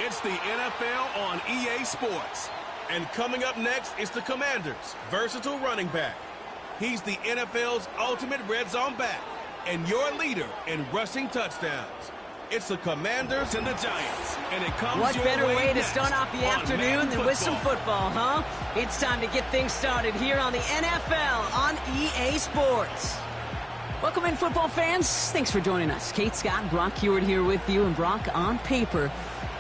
It's the NFL on EA Sports. And coming up next is the Commanders' versatile running back. He's the NFL's ultimate red zone back and your leader in rushing touchdowns. It's the Commanders and the Giants, and it comes What your better way to next start off the afternoon than with some football, huh? It's time to get things started here on the NFL on EA Sports. Welcome in, football fans. Thanks for joining us. Kate, Scott, Brock Hewitt here with you, and Brock, on paper,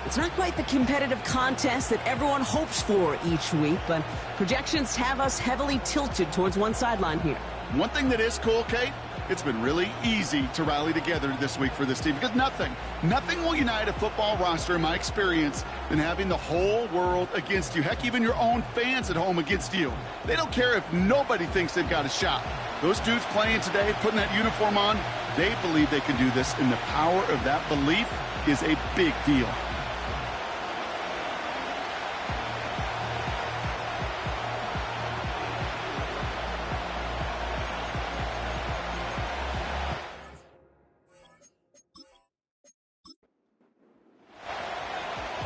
it's not quite the competitive contest that everyone hopes for each week, but projections have us heavily tilted towards one sideline here. One thing that is cool, Kate, it's been really easy to rally together this week for this team because nothing will unite a football roster, in my experience, than having the whole world against you. Heck, even your own fans at home against you. They don't care if nobody thinks they've got a shot. Those dudes playing today, putting that uniform on, they believe they can do this, and the power of that belief is a big deal.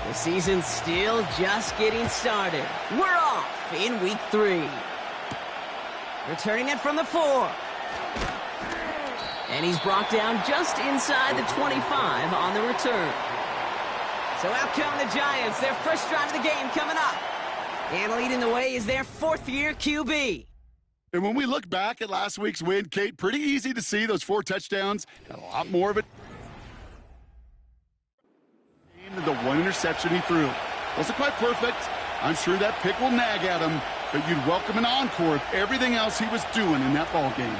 The season's still just getting started. We're off in week 3. Returning it from the 4. And he's brought down just inside the 25 on the return. So out come the Giants, their first drive of the game coming up. And leading the way is their 4th-year QB. And when we look back at last week's win, Kate, pretty easy to see those 4 touchdowns. Got a lot more of it. The 1 interception he threw wasn't quite perfect. I'm sure that pick will nag at him, but you'd welcome an encore of everything else he was doing in that ball game.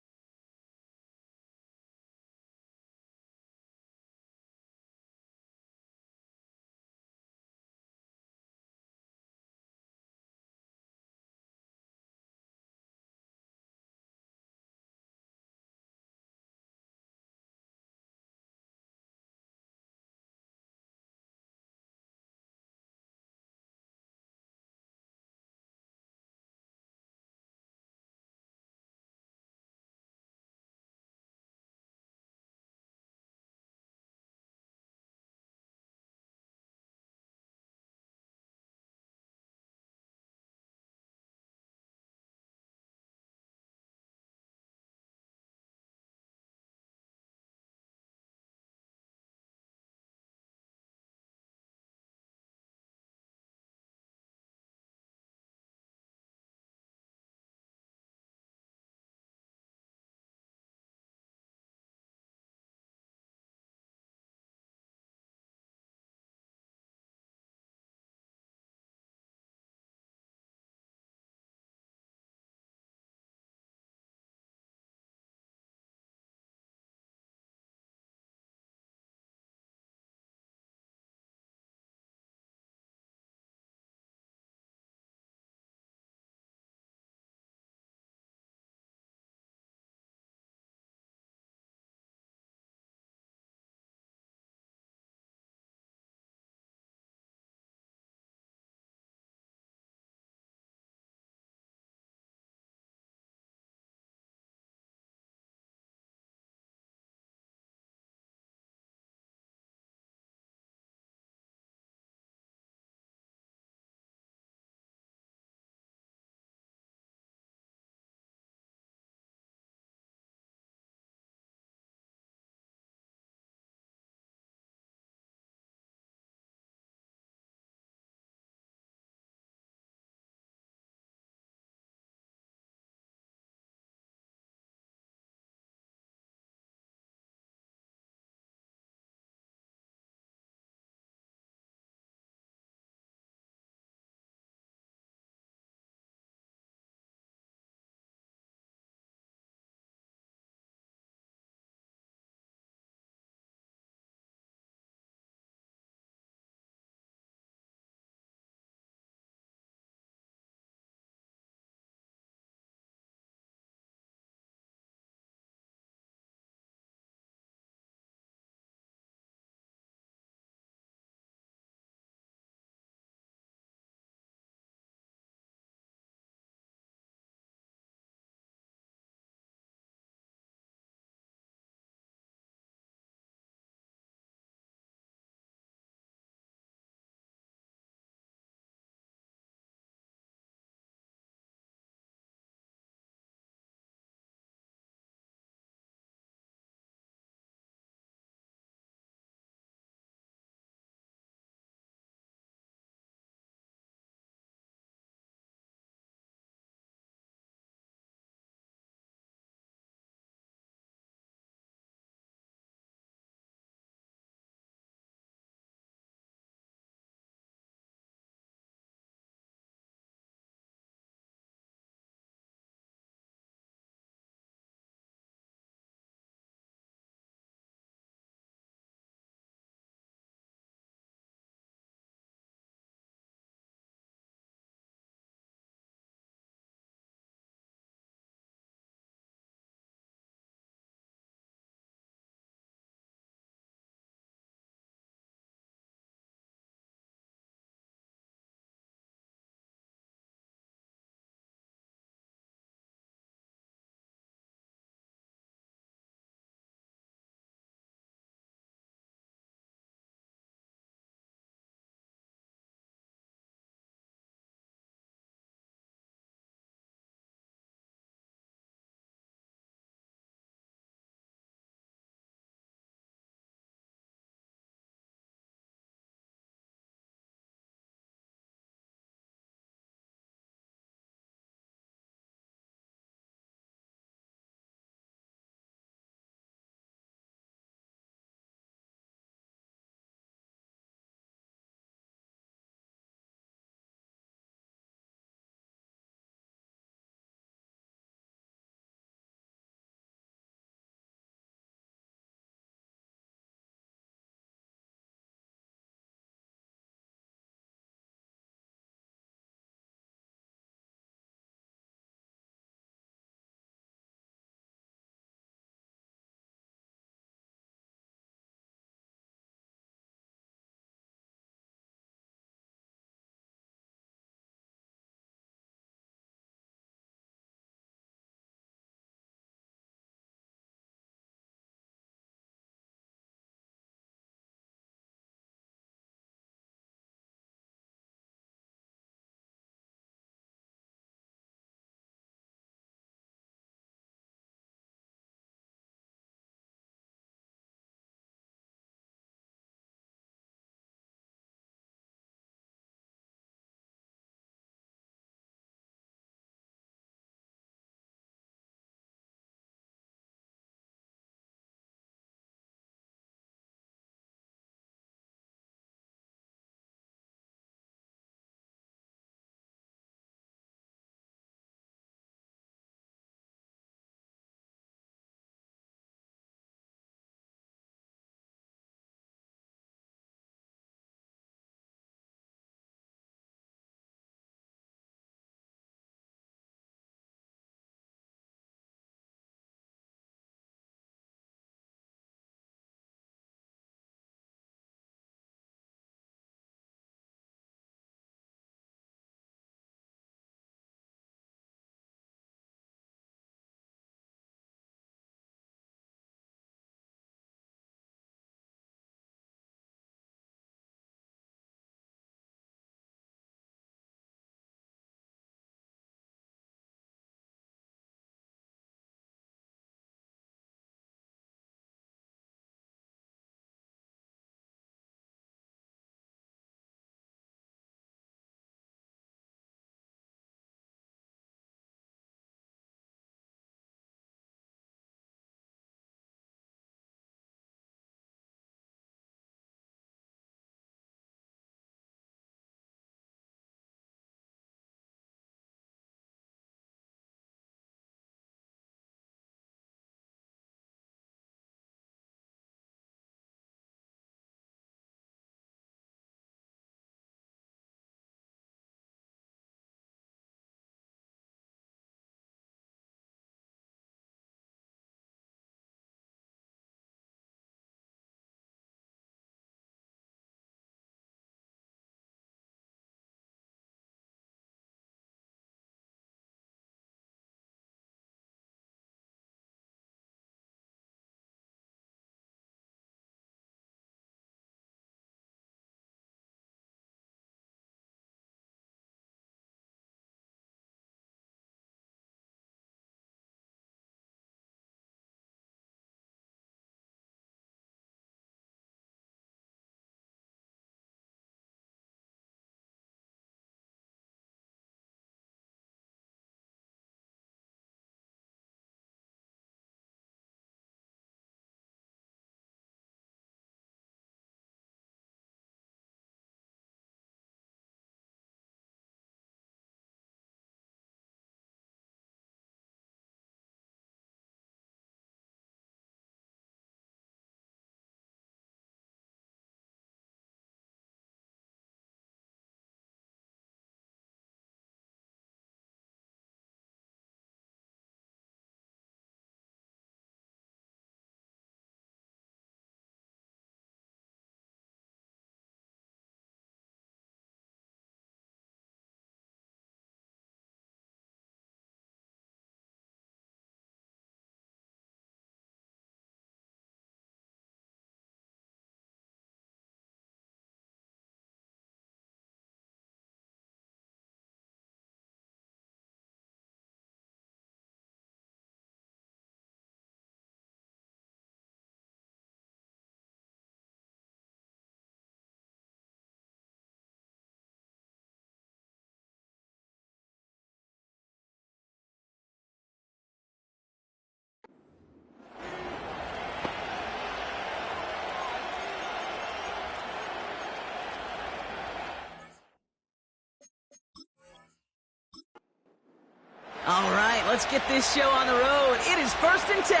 let's get this show on the road. It is 1st and 10.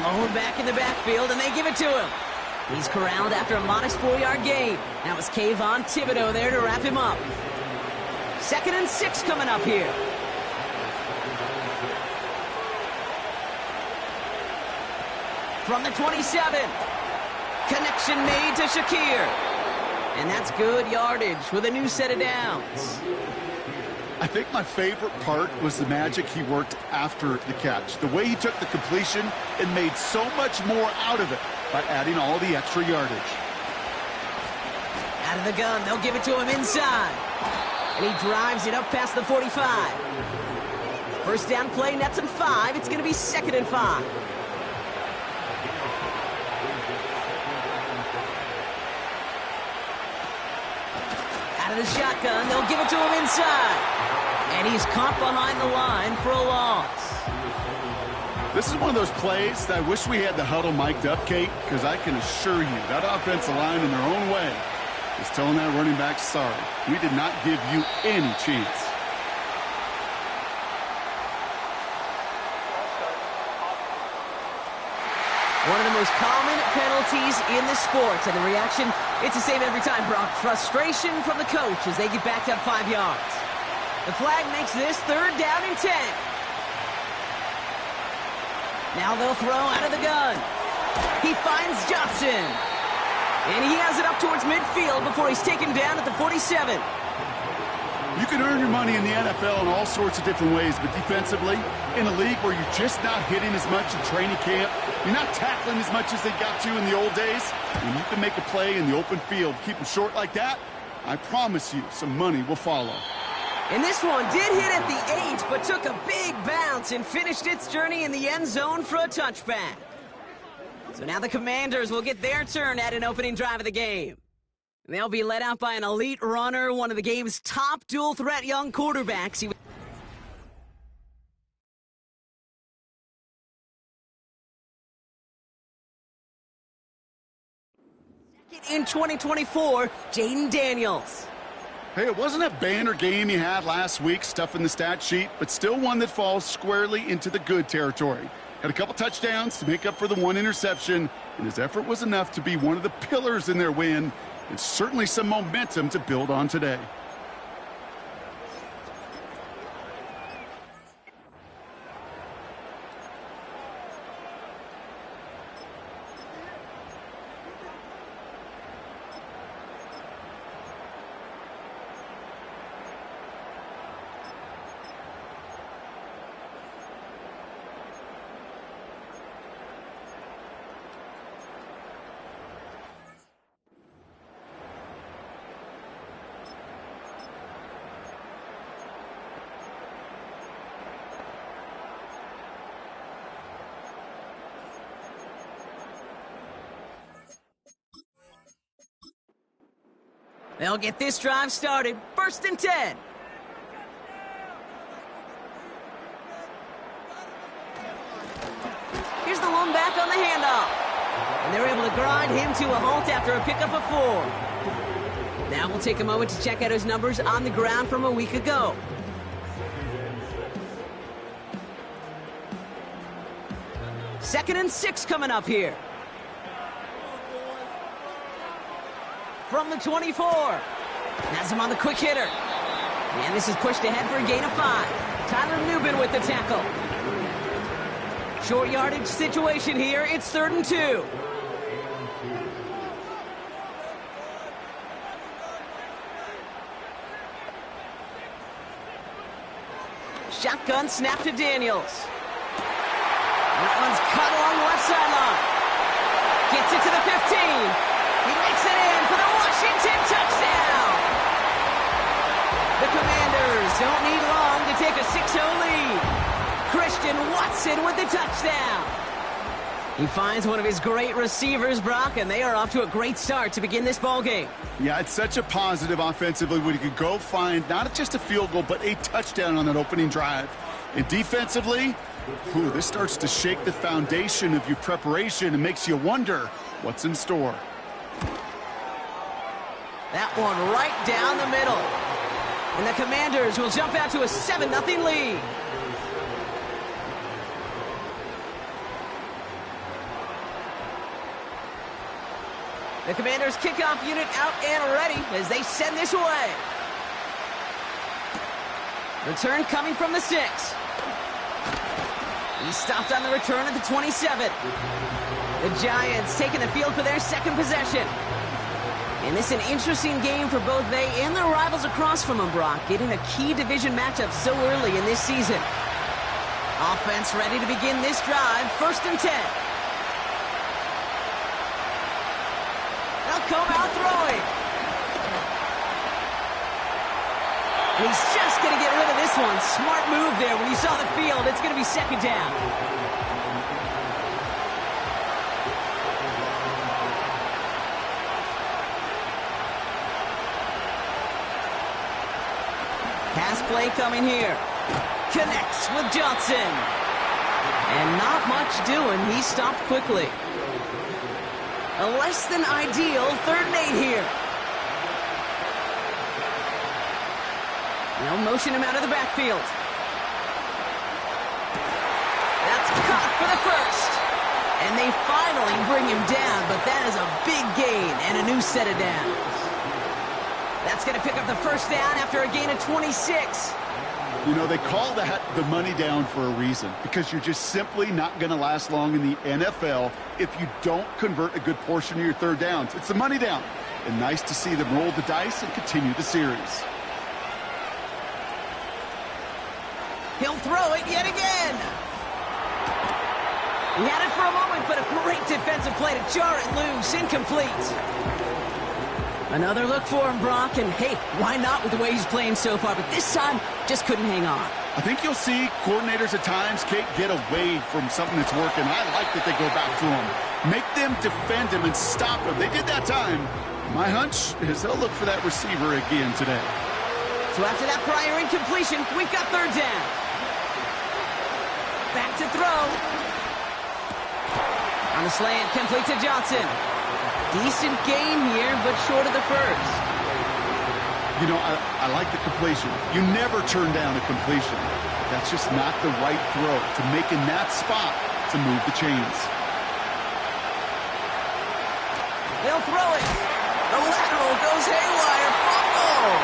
Lower back in the backfield, and they give it to him. He's corralled after a modest 4-yard gain. That was Kayvon Thibodeau there to wrap him up. 2nd and 6 coming up here. From the 27. Connection made to Shakir. And that's good yardage with a new set of downs. I think my favorite part was the magic he worked after the catch. The way he took the completion and made so much more out of it by adding all the extra yardage. Out of the gun, they'll give it to him inside. And he drives it up past the 45. First down play, nets him 5. It's going to be 2nd and 5. Out of the shotgun, they'll give it to him inside. And he's caught behind the line for a loss. This is one of those plays that I wish we had the huddle mic'd up, Kate, because I can assure you that offensive line in their own way is telling that running back, sorry, we did not give you any chance. One of the most common penalties in the sports, and the reaction, it's the same every time, Brock. Frustration from the coach as they get backed up 5 yards. The flag makes this 3rd down and 10. Now they'll throw out of the gun. He finds Johnson. And he has it up towards midfield before he's taken down at the 47. You can earn your money in the NFL in all sorts of different ways, but defensively, in a league where you're just not hitting as much in training camp, you're not tackling as much as they got to in the old days, when you can make a play in the open field, keep them short like that, I promise you some money will follow. And this one did hit at the 8, but took a big bounce and finished its journey in the end zone for a touchback. So now the Commanders will get their turn at an opening drive of the game. They'll be led out by an elite runner, one of the game's top dual-threat young quarterbacks. In 2024, Jaden Daniels. Hey, it wasn't a banner game he had last week, stuff in the stat sheet, but still one that falls squarely into the good territory. Had a couple touchdowns to make up for the 1 interception, and his effort was enough to be one of the pillars in their win, and certainly some momentum to build on today. They'll get this drive started. 1st and 10. Here's the one back on the handoff. And they're able to grind him to a halt after a pickup of 4. Now we'll take a moment to check out his numbers on the ground from a week ago. Second and 6 coming up here. From the 24. Has him on the quick hitter. And this is pushed ahead for a gain of 5. Tyler Nubin with the tackle. Short yardage situation here. It's 3rd and 2. Shotgun snap to Daniels. That one's cut along the left sideline. Gets it to the 15. He makes it in for the Washington touchdown. The Commanders don't need long to take a 6-0 lead. Christian Watson with the touchdown. He finds one of his great receivers, Brock, and they are off to a great start to begin this ballgame. Yeah, it's such a positive offensively when you could go find not just a field goal, but a touchdown on that opening drive. And defensively, this starts to shake the foundation of your preparation and makes you wonder what's in store. That one right down the middle. And the Commanders will jump out to a 7-0 lead. The Commanders' kickoff unit out and ready as they send this away. Return coming from the 6. He stopped on the return at the 27. The Giants taking the field for their second possession. And this is an interesting game for both they and their rivals across from them, Brock, getting a key division matchup so early in this season. Offense ready to begin this drive, 1st and 10. They'll come out throwing. And he's just going to get rid of this one. Smart move there. When you saw the field, it's going to be 2nd down. Pass play coming here. Connects with Johnson. And not much doing. He stopped quickly. A less than ideal 3rd and 8 here. They'll motion him out of the backfield. That's caught for the 1st. And they finally bring him down, but that is a big gain and a new set of downs. That's going to pick up the 1st down after a gain of 26. You know, they call that the money down for a reason, because you're just simply not going to last long in the NFL if you don't convert a good portion of your 3rd downs. It's the money down. And nice to see them roll the dice and continue the series. He'll throw it yet again. He had it for a moment, but a great defensive play to jar it loose. Incomplete. Another look for him, Brock, and hey, why not with the way he's playing so far? But this time, just couldn't hang on. I think you'll see coordinators at times, Kate, get away from something that's working. I like that they go back to him. Make them defend him and stop him. They did that time. My hunch is they'll look for that receiver again today. So after that prior incompletion, we've got 3rd down. Back to throw. On the slant, complete to Johnson. Decent gain here, but short of the 1st. You know, I like the completion. You never turn down a completion. That's just not the right throw to make in that spot to move the chains. They'll throw it. The lateral goes haywire. Fumble.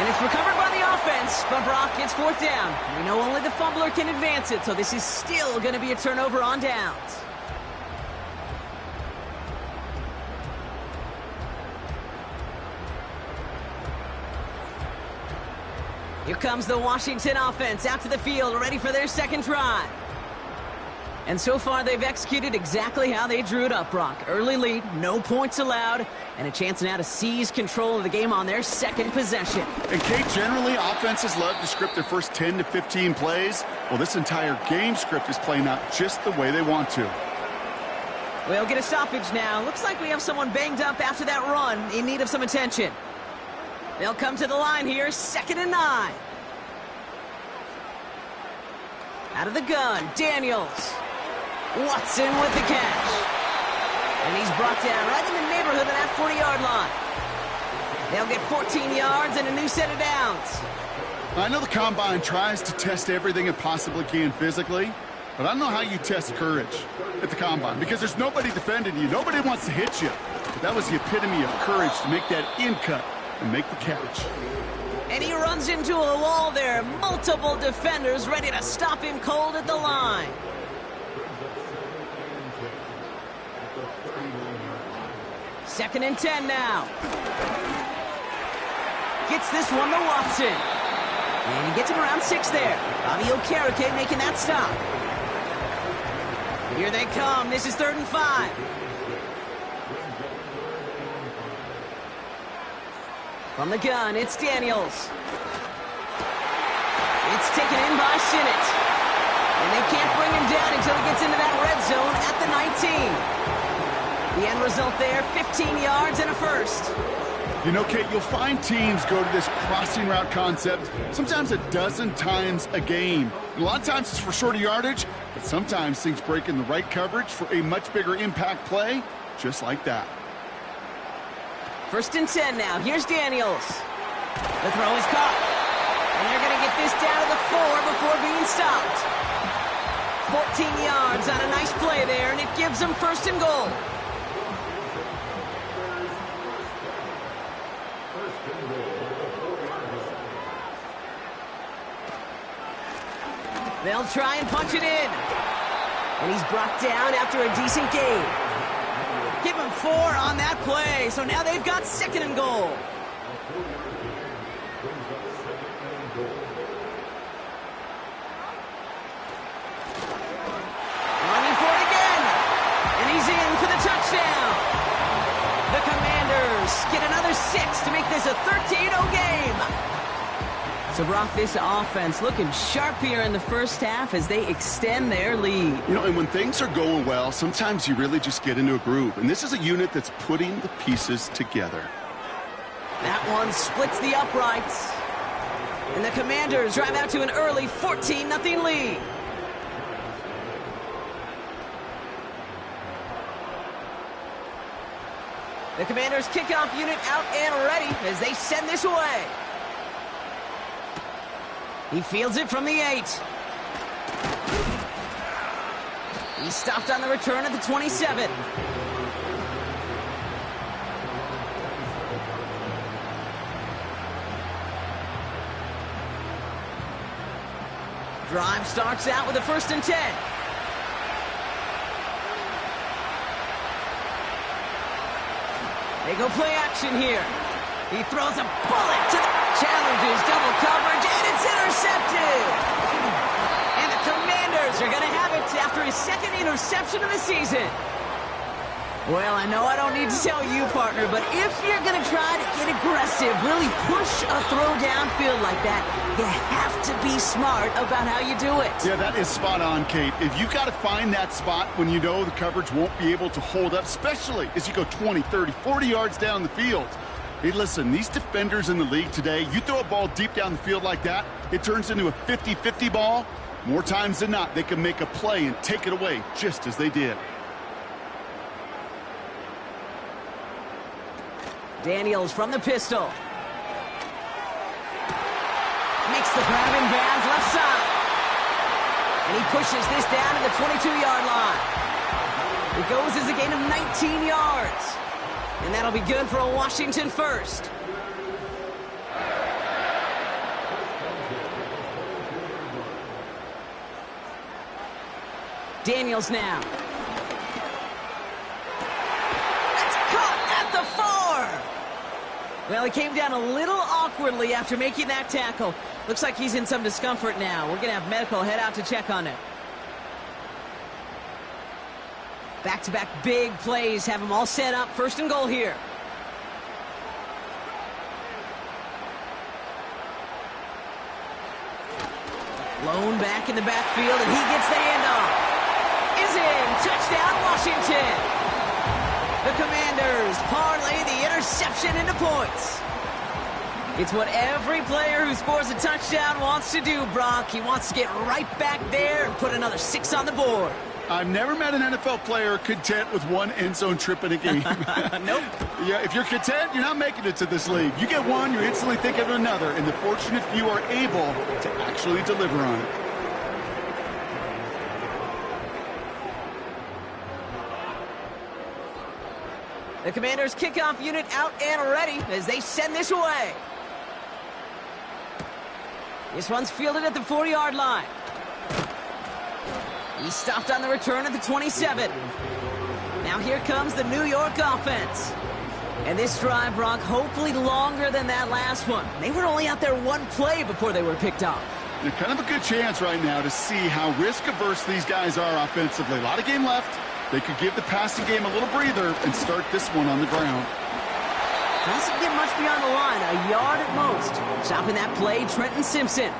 And it's recovered by the offense, but Brock gets 4th down. We know only the fumbler can advance it, so this is still going to be a turnover on downs. Here comes the Washington offense out to the field, ready for their 2nd drive. And so far, they've executed exactly how they drew it up, Brock. Early lead, no points allowed, and a chance now to seize control of the game on their 2nd possession. And, Kate, generally, offenses love to script their first 10 to 15 plays. Well, this entire game script is playing out just the way they want to. We'll get a stoppage now. Looks like we have someone banged up after that run in need of some attention. They'll come to the line here, 2nd and 9. Out of the gun, Daniels. Watson with the catch. And he's brought down right in the neighborhood of that 40-yard line. They'll get 14 yards and a new set of downs. I know the Combine tries to test everything it possibly can physically, but I don't know how you test courage at the Combine, because there's nobody defending you. Nobody wants to hit you. But that was the epitome of courage to make that in cut and make the catch. And he runs into a wall there. Multiple defenders ready to stop him cold at the line. Second and 10 now. Gets this one to Watson. And he gets him around 6 there. Bobby Okereke making that stop. Here they come. This is 3rd and 5. From the gun, it's Daniels. It's taken in by Sinnott. And they can't bring him down until he gets into that red zone at the 19. The end result there, 15 yards and a 1st. You know, Kate, you'll find teams go to this crossing route concept sometimes a dozen times a game. A lot of times it's for shorter yardage, but sometimes things break in the right coverage for a much bigger impact play, just like that. First and 10 now. Here's Daniels. The throw is caught. And they're going to get this down to the 4 before being stopped. 14 yards on a nice play there, and it gives them first and goal. They'll try and punch it in. And he's brought down after a decent gain. Give him 4 on that play, so now they've got second and goal. Running for it again. And he's in for the touchdown. The Commanders get another 6 to make this a 13-0 game. So, Brock, this offense looking sharp here in the first half as they extend their lead. You know, and when things are going well, sometimes you really just get into a groove. And this is a unit that's putting the pieces together. That one splits the uprights. And the Commanders drive out to an early 14-0 lead. The Commanders kickoff unit out and ready as they send this away. He fields it from the 8. He's stopped on the return at the 27. Drive starts out with a first and 10. They go play action here. He throws a bullet to the challenges, double coverage, and it's intercepted. And the Commanders are going to have it after his second interception of the season. Well, I know I don't need to tell you, partner, but if you're going to try to get aggressive, really push a throw downfield like that, you have to be smart about how you do it. Yeah, that is spot on, Kate. If you've got to find that spot when you know the coverage won't be able to hold up, especially as you go 20, 30, 40 yards down the field. Hey, listen, these defenders in the league today, you throw a ball deep down the field like that, it turns into a 50-50 ball. More times than not, they can make a play and take it away just as they did. Daniels from the pistol. Makes the grab in bounds left side. And he pushes this down to the 22-yard line. It goes as a gain of 19 yards. And that'll be good for a Washington first. Daniels now. That's caught at the 4. Well, he came down a little awkwardly after making that tackle. Looks like he's in some discomfort now. We're going to have medical head out to check on it. Back-to-back big plays have them all set up. First and goal here. Lone back in the backfield, and he gets the handoff. Is in. Touchdown, Washington. The Commanders parlay the interception into points. It's what every player who scores a touchdown wants to do, Brock. He wants to get right back there and put another 6 on the board. I've never met an NFL player content with one end zone trip in a game. Nope. Yeah, if you're content, you're not making it to this league. You get one, you instantly think of another, and the fortunate few are able to actually deliver on it. The Commanders kickoff unit out and ready as they send this away. This one's fielded at the 40-yard line. He stopped on the return at the 27. Now here comes the New York offense. And this drive, Brock, hopefully longer than that last one. They were only out there one play before they were picked off. They're kind of a good chance right now to see how risk-averse these guys are offensively. A lot of game left. They could give the passing game a little breather and start this one on the ground. Doesn't get much beyond the line, a yard at most. Stopping that play, Trenton Simpson.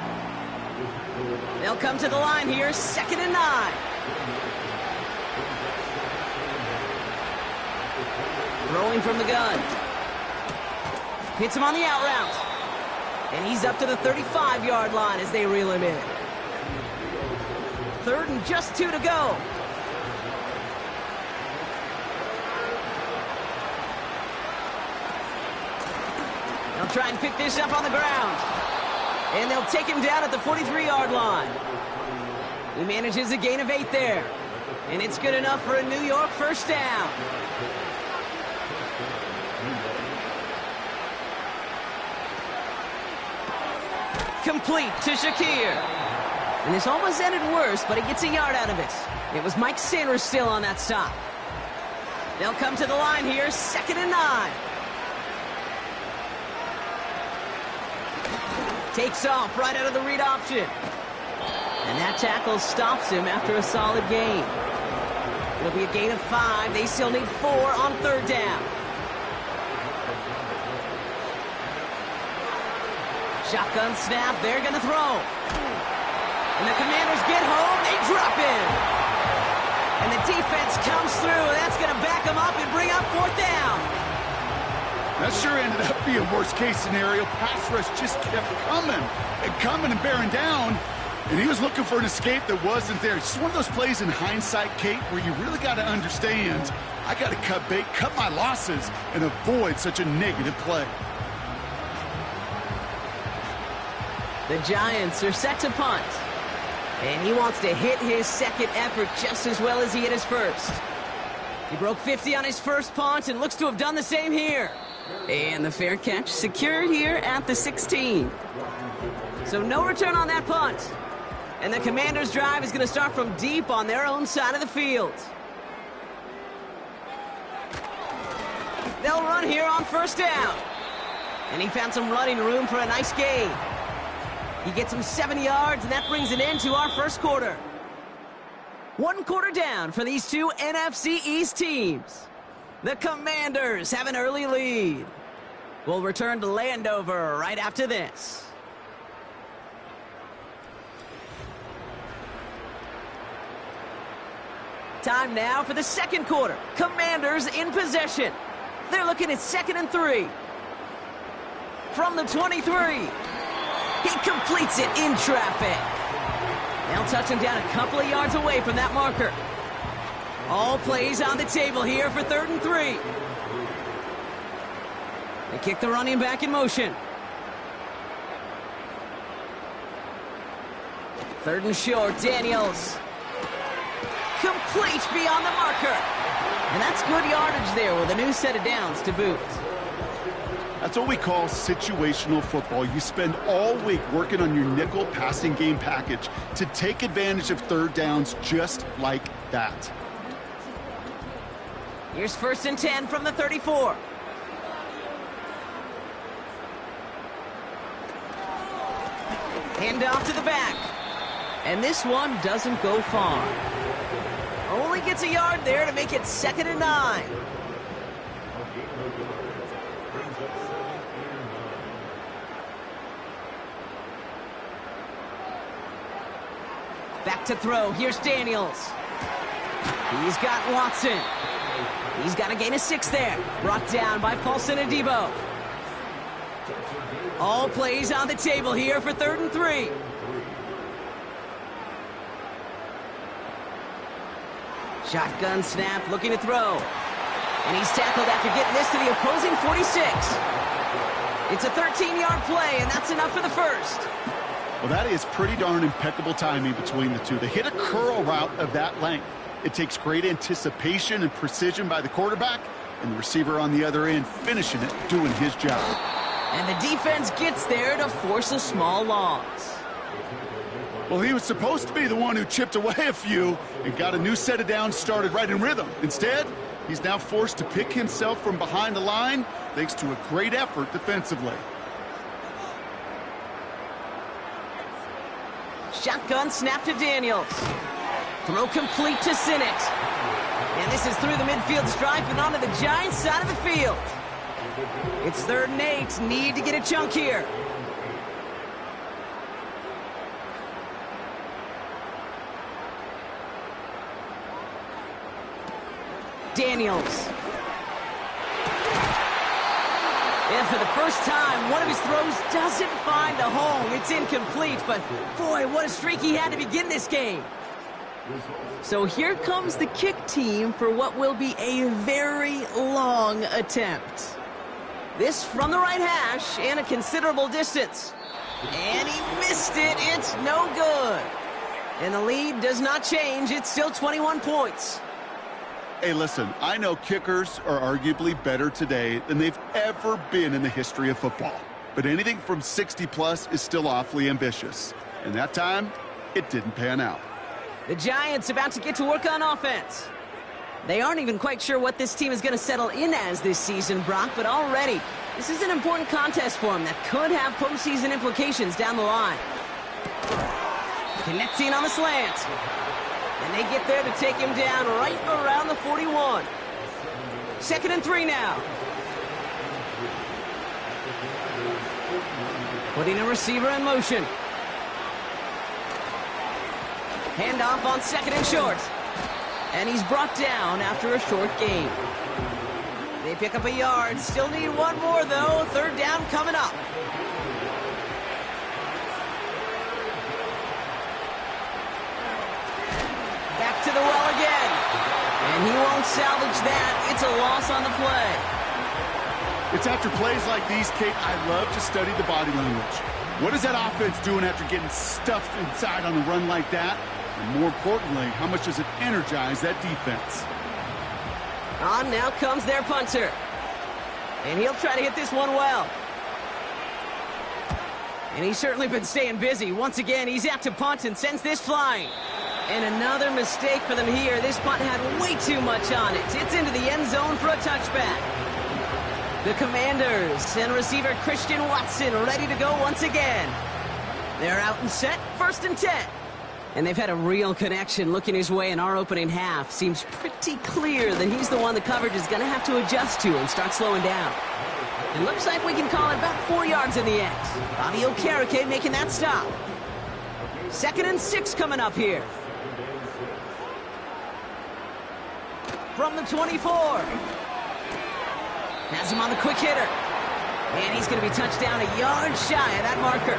They'll come to the line here, 2nd and 9. Throwing from the gun. Hits him on the out route. And he's up to the 35-yard line as they reel him in. 3rd and just 2 to go. try and pick this up on the ground. And they'll take him down at the 43-yard line. He manages a gain of 8 there. And it's good enough for a New York first down. Complete to Shakir. And this almost ended worse, but he gets a yard out of it. It was Mike Sanders still on that stop. They'll come to the line here, 2nd and 9. Takes off right out of the read option. And that tackle stops him after a solid gain. It'll be a gain of 5. They still need 4 on 3rd down. Shotgun snap, they're going to throw. And the Commanders get home, they drop in. And the defense comes through, and that's going to back them up and bring up 4th down. That sure ended up being worst-case scenario. Pass rush just kept coming and bearing down. And he was looking for an escape that wasn't there. It's just one of those plays in hindsight, Kate, where you really got to understand, I got to cut bait, cut my losses, and avoid such a negative play. The Giants are set to punt. And he wants to hit his second effort just as well as he hit his first. He broke 50 on his first punt and looks to have done the same here. And the fair catch secured here at the 16. So no return on that punt. And the Commanders' drive is going to start from deep on their own side of the field. They'll run here on 1st down. And he found some running room for a nice gain. He gets him 7 yards, and that brings it into our first quarter. 1 quarter down for these two NFC East teams. The Commanders have an early lead. We'll return to Landover right after this. Time now for the second quarter. Commanders in possession. They're looking at 2nd and 3. From the 23. He completes it in traffic. They'll touch him down a couple of yards away from that marker. All plays on the table here for 3rd and 3. They kick the running back in motion. 3rd and short, Daniels. Complete beyond the marker. And that's good yardage there with a new set of downs to boot. That's what we call situational football. You spend all week working on your nickel passing game package to take advantage of 3rd downs just like that. Here's 1st and 10 from the 34. Hand off to the back. And this one doesn't go far. Only gets a yard there to make it 2nd and 9. Back to throw. Here's Daniels. He's got Watson. He's got a gain of 6 there. Brought down by Paulson Adebo. All plays on the table here for 3rd and 3. Shotgun snap, looking to throw. And he's tackled after getting this to the opposing 46. It's a 13-yard play, and that's enough for the first. Well, that is pretty darn impeccable timing between the two. They hit a curl route of that length. It takes great anticipation and precision by the quarterback, and the receiver on the other end finishing it, doing his job. And the defense gets there to force a small loss. Well, he was supposed to be the one who chipped away a few and got a new set of downs started right in rhythm. Instead, he's now forced to pick himself from behind the line thanks to a great effort defensively. Shotgun snap to Daniels. Throw complete to Sinnott. And this is through the midfield stripe and onto the Giants side of the field. It's 3rd and 8. Need to get a chunk here. Daniels. And for the first time, one of his throws doesn't find a home. It's incomplete, but boy, what a streak he had to begin this game. So here comes the kick team for what will be a very long attempt. This from the right hash and a considerable distance. And he missed it. It's no good. And the lead does not change. It's still 21 points. Hey, listen, I know kickers are arguably better today than they've ever been in the history of football. But anything from 60-plus is still awfully ambitious. And that time, it didn't pan out. The Giants about to get to work on offense. They aren't even quite sure what this team is going to settle in as this season, Brock, but already, this is an important contest for them that could have postseason implications down the line. Connecting on the slant. And they get there to take him down right around the 41. 2nd and 3 now. Putting a receiver in motion. Handoff on 2nd and short. And he's brought down after a short gain. They pick up a yard. Still need one more, though. 3rd down coming up. Back to the well again. And he won't salvage that. It's a loss on the play. It's after plays like these, Kate, I love to study the body language. What is that offense doing after getting stuffed inside on a run like that? And more importantly, how much does it energize that defense? On now comes their punter. And he'll try to hit this one well. And he's certainly been staying busy. Once again, he's out to punt and sends this flying. And another mistake for them here. This punt had way too much on it. It's into the end zone for a touchback. The Commanders and receiver Christian Watson ready to go once again. They're out and set, 1st and 10. And they've had a real connection looking his way in our opening half. Seems pretty clear that he's the one the coverage is going to have to adjust to and start slowing down. It looks like we can call it about 4 yards in the end. Bobby Okereke making that stop. 2nd and 6 coming up here. From the 24. Has him on the quick hitter. And he's going to be touched down a yard shy of that marker.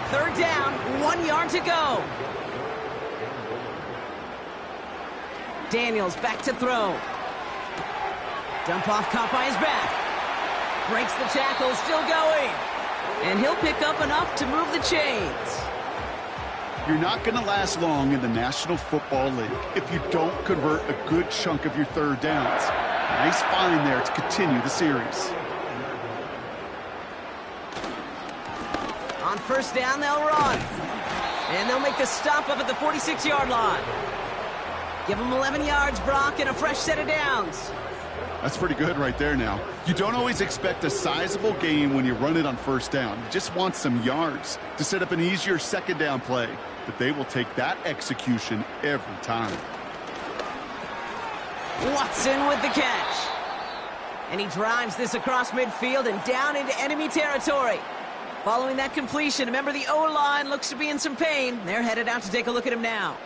3rd down, 1 yard to go. Daniels back to throw. Dump off caught by his back. Breaks the tackle, still going. And he'll pick up enough to move the chains. You're not going to last long in the National Football League if you don't convert a good chunk of your 3rd downs. Nice find there to continue the series. On 1st down, they'll run. And they'll make the stop up at the 46-yard line. Give them 11 yards, Brock, and a fresh set of downs. That's pretty good right there now. You don't always expect a sizable gain when you run it on 1st down. You just want some yards to set up an easier 2nd down play. But they will take that execution every time. Watson with the catch. And he drives this across midfield and down into enemy territory. Following that completion, remember the O-line looks to be in some pain. They're headed out to take a look at him now.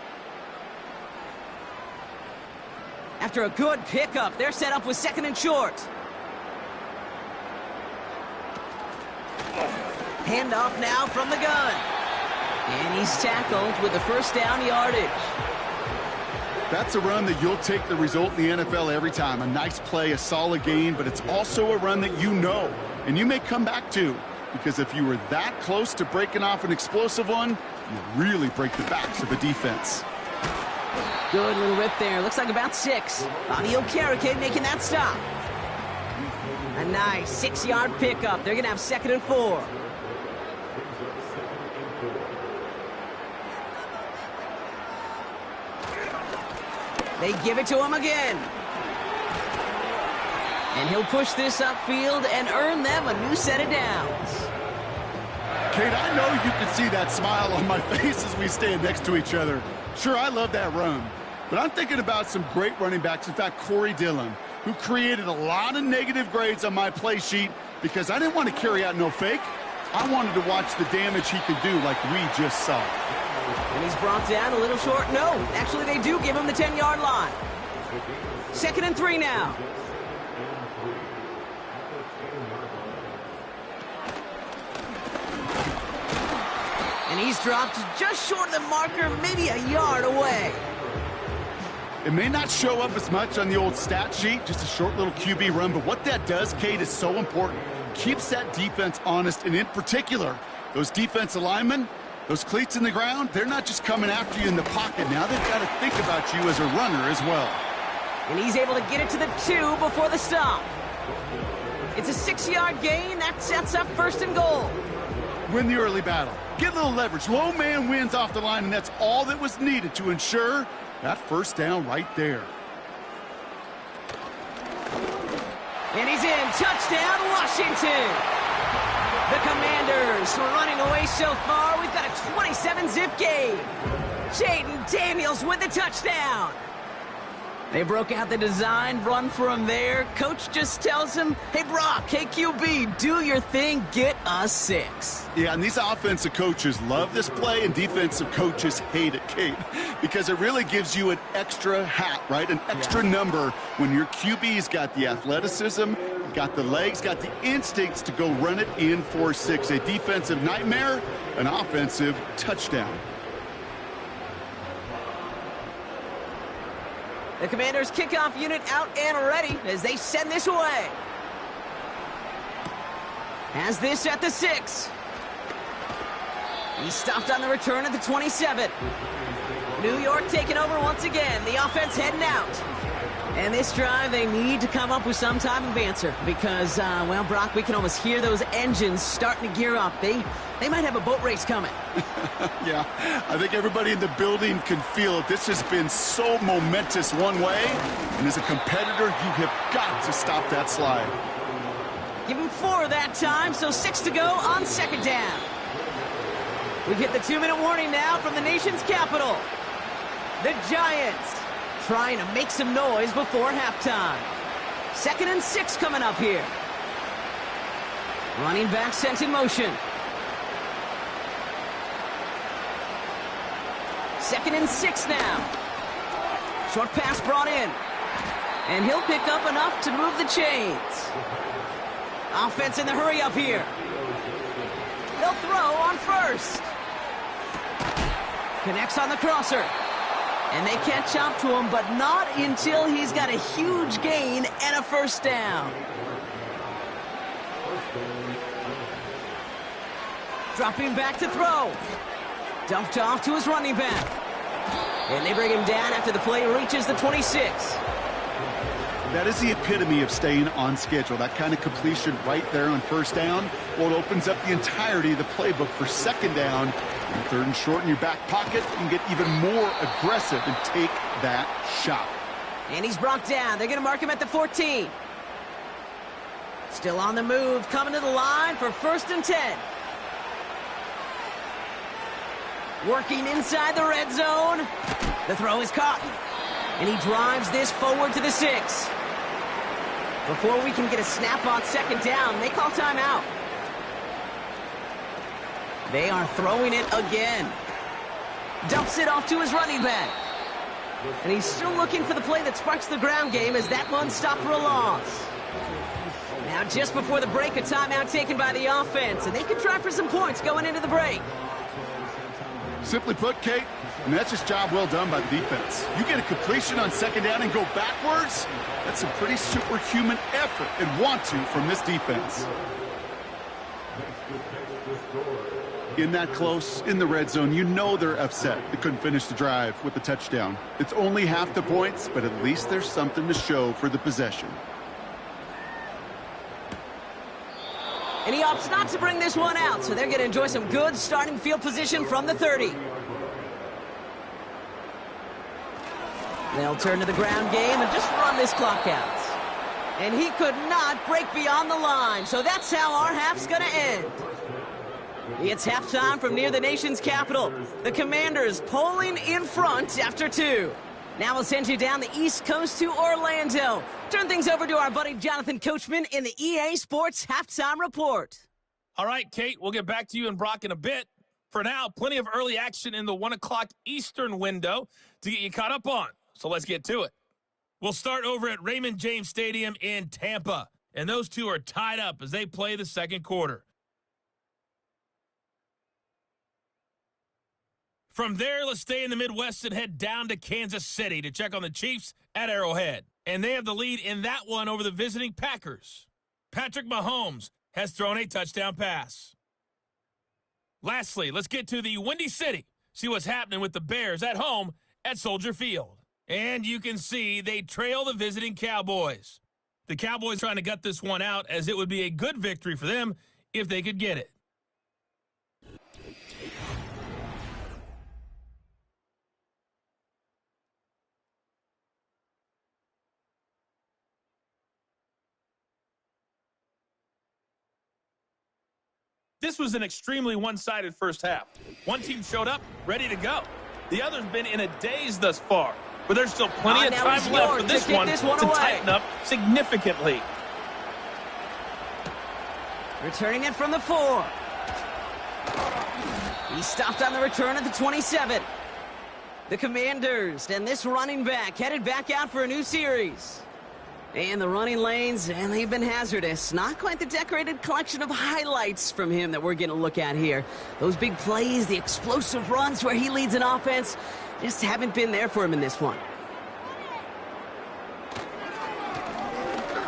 After a good pickup, they're set up with 2nd and short. Handoff now from the gun. And he's tackled with the 1st down yardage. That's a run that you'll take the result in the NFL every time. A nice play, a solid gain, but it's also a run that you know, and you may come back to. Because if you were that close to breaking off an explosive one, you really break the backs of a defense. Good little rip there. Looks like about 6. Bobby Okereke making that stop. A nice 6-yard pickup. They're going to have 2nd and 4. They give it to him again. And he'll push this upfield and earn them a new set of downs. Kate, I know you can see that smile on my face as we stand next to each other. Sure, I love that run. But I'm thinking about some great running backs. In fact, Corey Dillon, who created a lot of negative grades on my play sheet because I didn't want to carry out no fake. I wanted to watch the damage he could do like we just saw. And he's brought down a little short. No, actually they do give him the 10-yard line. 2nd and 3 now. And he's dropped just short of the marker, maybe a yard away. It may not show up as much on the old stat sheet, just a short little QB run, but what that does, Kate, is so important. Keeps that defense honest, and in particular, those defensive linemen, those cleats in the ground, they're not just coming after you in the pocket. Now they've got to think about you as a runner as well. And he's able to get it to the 2 before the stop. It's a 6-yard gain. That sets up 1st and goal. Win the early battle. Get a little leverage. Low man wins off the line, and that's all that was needed to ensure that 1st down right there. And he's in. Touchdown, Washington. The Commanders running away so far. We've got a 27-zip game. Jaden Daniels with the touchdown. They broke out the design run for him there. Coach just tells him, hey, Brock, hey, QB, do your thing, get us 6. Yeah, and these offensive coaches love this play, and defensive coaches hate it, Kate, because it really gives you an extra hat, right? An extra number when your QB's got the athleticism, got the legs, got the instincts to go run it in for 6. A defensive nightmare, an offensive touchdown. The Commanders' kickoff unit out and ready as they send this away. Has this at the 6. He stopped on the return at the 27. New York taking over once again. The offense heading out. And this drive, they need to come up with some type of answer because, well, Brock, we can almost hear those engines starting to gear up. They might have a boat race coming. Yeah, I think everybody in the building can feel it. This has been so momentous one way, and as a competitor, you have got to stop that slide. Give him 4 that time, so 6 to go on 2nd down. We've hit the 2-minute warning now from the nation's capital. The Giants trying to make some noise before halftime. 2nd and 6 coming up here. Running back sent in motion. 2nd and 6 now. Short pass brought in. And he'll pick up enough to move the chains. Offense in the hurry up here. They'll throw on 1st. Connects on the crosser. And they catch up to him, but not until he's got a huge gain and a 1st down. Dropping back to throw. Dumped off to his running back. And they bring him down after the play reaches the 26. That is the epitome of staying on schedule. That kind of completion right there on 1st down. Well, it opens up the entirety of the playbook for 2nd down. And 3rd and short in your back pocket. You can get even more aggressive and take that shot. And he's brought down. They're going to mark him at the 14. Still on the move. Coming to the line for 1st and 10. Working inside the red zone. The throw is caught. And he drives this forward to the 6. Before we can get a snap on 2nd down, they call timeout. They are throwing it again. Dumps it off to his running back. And he's still looking for the play that sparks the ground game as that one stopped for a loss. Now just before the break, a timeout taken by the offense. And they can try for some points going into the break. Simply put, Kate, and that's just job well done by the defense. You get a completion on 2nd down and go backwards, that's a pretty superhuman effort and want to from this defense. In that close, in the red zone, you know they're upset they couldn't finish the drive with the touchdown. It's only half the points, but at least there's something to show for the possession. And he opts not to bring this one out, so they're going to enjoy some good starting field position from the 30. They'll turn to the ground game and just run this clock out. And he could not break beyond the line, so that's how our half's going to end. It's halftime from near the nation's capital. The Commanders pulling in front after 2. Now we'll send you down the East Coast to Orlando. Turn things over to our buddy Jonathan Coachman in the EA Sports Halftime Report. All right, Kate, we'll get back to you and Brock in a bit. For now, plenty of early action in the 1 o'clock Eastern window to get you caught up on. So let's get to it. We'll start over at Raymond James Stadium in Tampa. And those two are tied up as they play the 2nd quarter. From there, let's stay in the Midwest and head down to Kansas City to check on the Chiefs at Arrowhead. And they have the lead in that one over the visiting Packers. Patrick Mahomes has thrown a touchdown pass. Lastly, let's get to the Windy City. See what's happening with the Bears at home at Soldier Field. And you can see they trail the visiting Cowboys. The Cowboys trying to gut this one out, as it would be a good victory for them if they could get it. This was an extremely one-sided first half. One team showed up, ready to go. The other's been in a daze thus far, but there's still plenty of time left for this one to tighten up significantly. Returning it from the 4. He stopped on the return at the 27. The Commanders and this running back headed back out for a new series. And the running lanes, and they've been hazardous. Not quite the decorated collection of highlights from him that we're getting a look at here. Those big plays, the explosive runs where he leads an offense, just haven't been there for him in this one.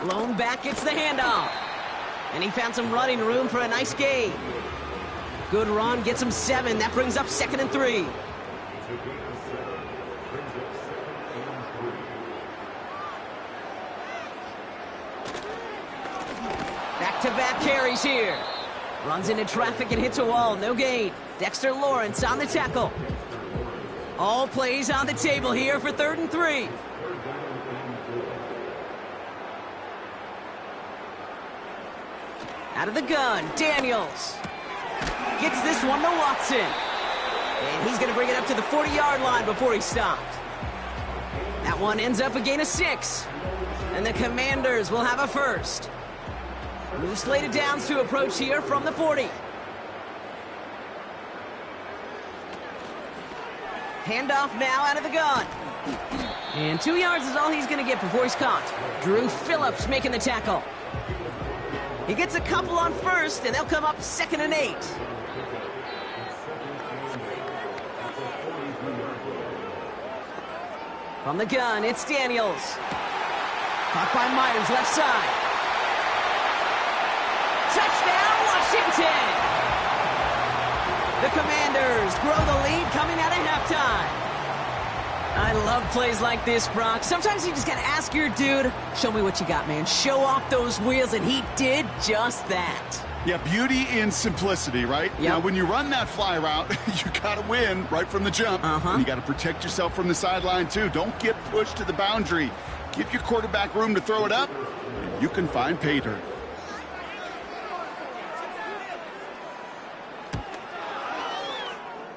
Lone back gets the handoff. And he found some running room for a nice gain. Good run, gets him 7. That brings up 2nd and 3. Back-to-back carries here. Runs into traffic and hits a wall. No gain. Dexter Lawrence on the tackle. All plays on the table here for 3rd and 3. Out of the gun, Daniels. Gets this one to Watson. And he's going to bring it up to the 40-yard line before he stopped. That one ends up a gain of 6. And the Commanders will have a first. New slated downs to approach here from the 40. Handoff now out of the gun. And 2 yards is all he's going to get before he's caught. Drew Phillips making the tackle. He gets a couple on first, and they'll come up 2nd and 8. From the gun, it's Daniels. Caught by Myers, left side. Touchdown, Washington! The Commanders grow the lead coming out of halftime. I love plays like this, Brock. Sometimes you just got to ask your dude, show me what you got, man. Show off those wheels, and he did just that. Yeah, beauty in simplicity, right? Yep. Now, when you run that fly route, you got to win right from the jump. And you got to protect yourself from the sideline, too. Don't get pushed to the boundary. Give your quarterback room to throw it up, and you can find pay dirt.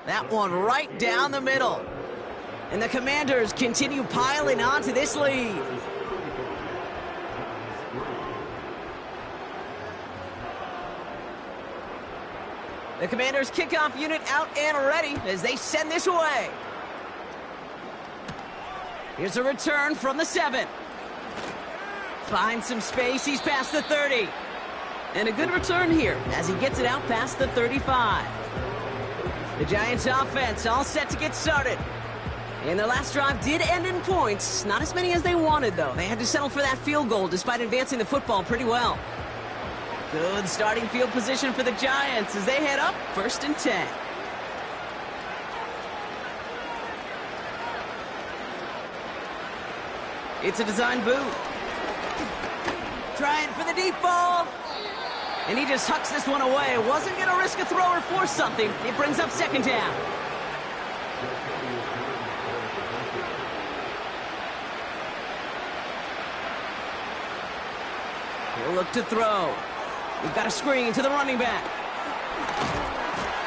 That one right down the middle. And the Commanders continue piling on to this lead. The Commanders' kickoff unit out and ready as they send this away. Here's a return from the 7. Finds some space. He's past the 30. And a good return here as he gets it out past the 35. The Giants' offense all set to get started. And their last drive did end in points. Not as many as they wanted, though. They had to settle for that field goal despite advancing the football pretty well. Good starting field position for the Giants as they head up 1st and 10. It's a design boot. Trying for the deep ball. And he just hucks this one away. Wasn't going to risk a throw or force something. It brings up 2nd down. He'll look to throw. We've got a screen to the running back.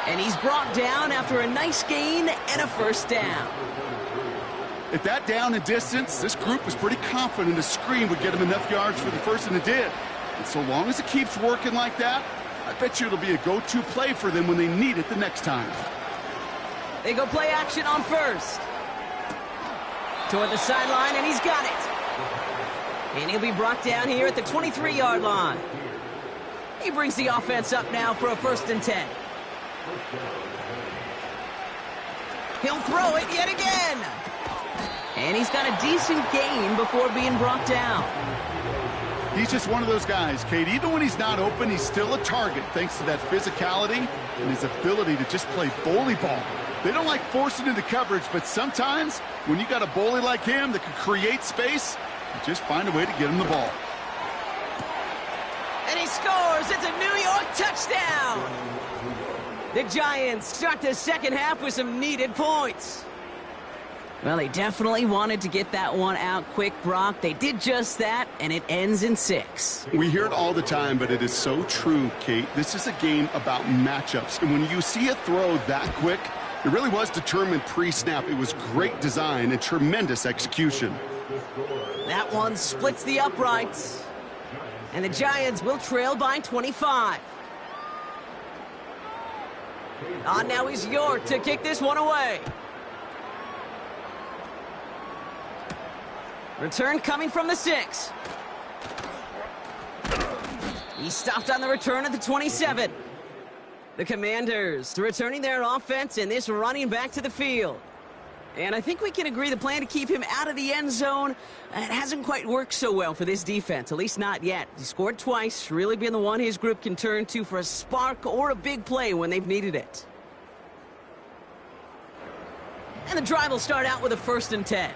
And he's brought down after a nice gain and a 1st down. At that down and distance, this group was pretty confident a screen would get him enough yards for the first, and it did. And so long as it keeps working like that, I bet you it'll be a go-to play for them when they need it the next time. They go play action on 1st. Toward the sideline, and he's got it. And he'll be brought down here at the 23-yard line. He brings the offense up now for a 1st and 10. He'll throw it yet again. And he's got a decent gain before being brought down. He's just one of those guys, Kate. Even when he's not open, he's still a target thanks to that physicality and his ability to just play bully ball. They don't like forcing into coverage, but sometimes when you got a bully like him that can create space, you just find a way to get him the ball. And he scores. It's a New York touchdown. The Giants start the second half with some needed points. Well, they definitely wanted to get that one out quick, Brock. They did just that, and it ends in 6. We hear it all the time, but it is so true, Kate. This is a game about matchups. And when you see a throw that quick, it really was determined pre-snap. It was great design and tremendous execution. That one splits the uprights. And the Giants will trail by 25. On now is York to kick this one away. Return coming from the 6. He's stopped on the return at the 27. The Commanders returning their offense and this running back to the field. And I think we can agree the plan to keep him out of the end zone, it hasn't quite worked so well for this defense, at least not yet. He scored twice, really being the one his group can turn to for a spark or a big play when they've needed it. And the drive will start out with a 1st and 10.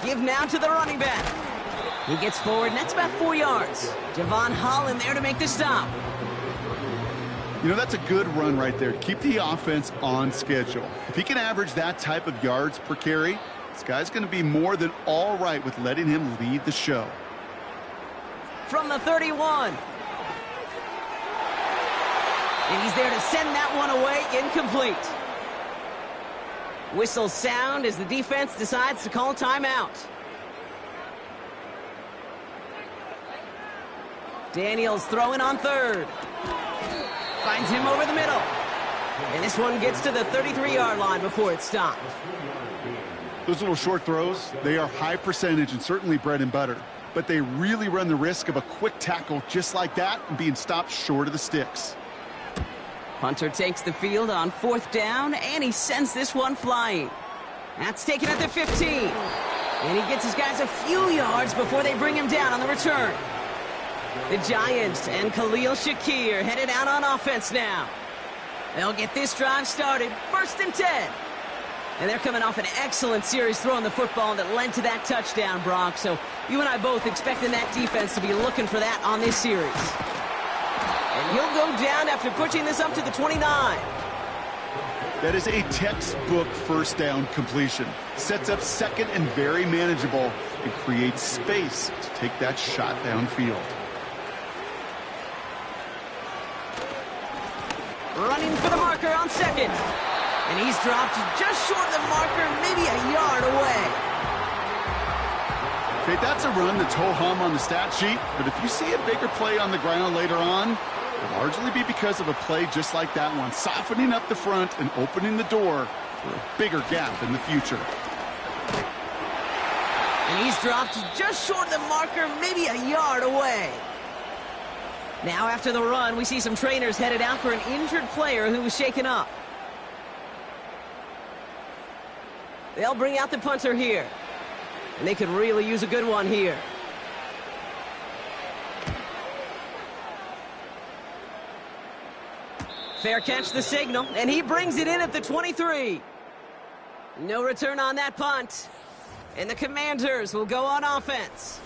Give now to the running back. He gets forward, and that's about 4 yards. Javon Holland there to make the stop. You know, that's a good run right there to keep the offense on schedule. If he can average that type of yards per carry, this guy's going to be more than all right with letting him lead the show. From the 31. And he's there to send that one away, incomplete. Whistle sound as the defense decides to call timeout. Daniels throwing on 3rd. Finds him over the middle. And this one gets to the 33-yard line before it's stopped. Those little short throws, they are high percentage and certainly bread and butter. But they really run the risk of a quick tackle just like that and being stopped short of the sticks. Hunter takes the field on 4th down, and he sends this one flying. That's taken at the 15. And he gets his guys a few yards before they bring him down on the return. The Giants and Khalil Shakir headed out on offense now. They'll get this drive started, 1st and 10. And they're coming off an excellent series throwing the football that led to that touchdown, Brock. So you and I both expecting that defense to be looking for that on this series. And he'll go down after pushing this up to the 29. That is a textbook 1st down completion. Sets up 2nd and very manageable and creates space to take that shot downfield. Running for the marker on 2nd. And he's dropped just short of the marker, maybe a yard away. Okay, that's a run that's ho-hum on the stat sheet, but if you see a bigger play on the ground later on, it'll largely be because of a play just like that one, softening up the front and opening the door for a bigger gap in the future. And he's dropped just short of the marker, maybe a yard away. Now after the run, we see some trainers headed out for an injured player who was shaken up. They'll bring out the punter here. And they could really use a good one here. Fair catch the signal, and he brings it in at the 23. No return on that punt. And the Commanders will go on offense.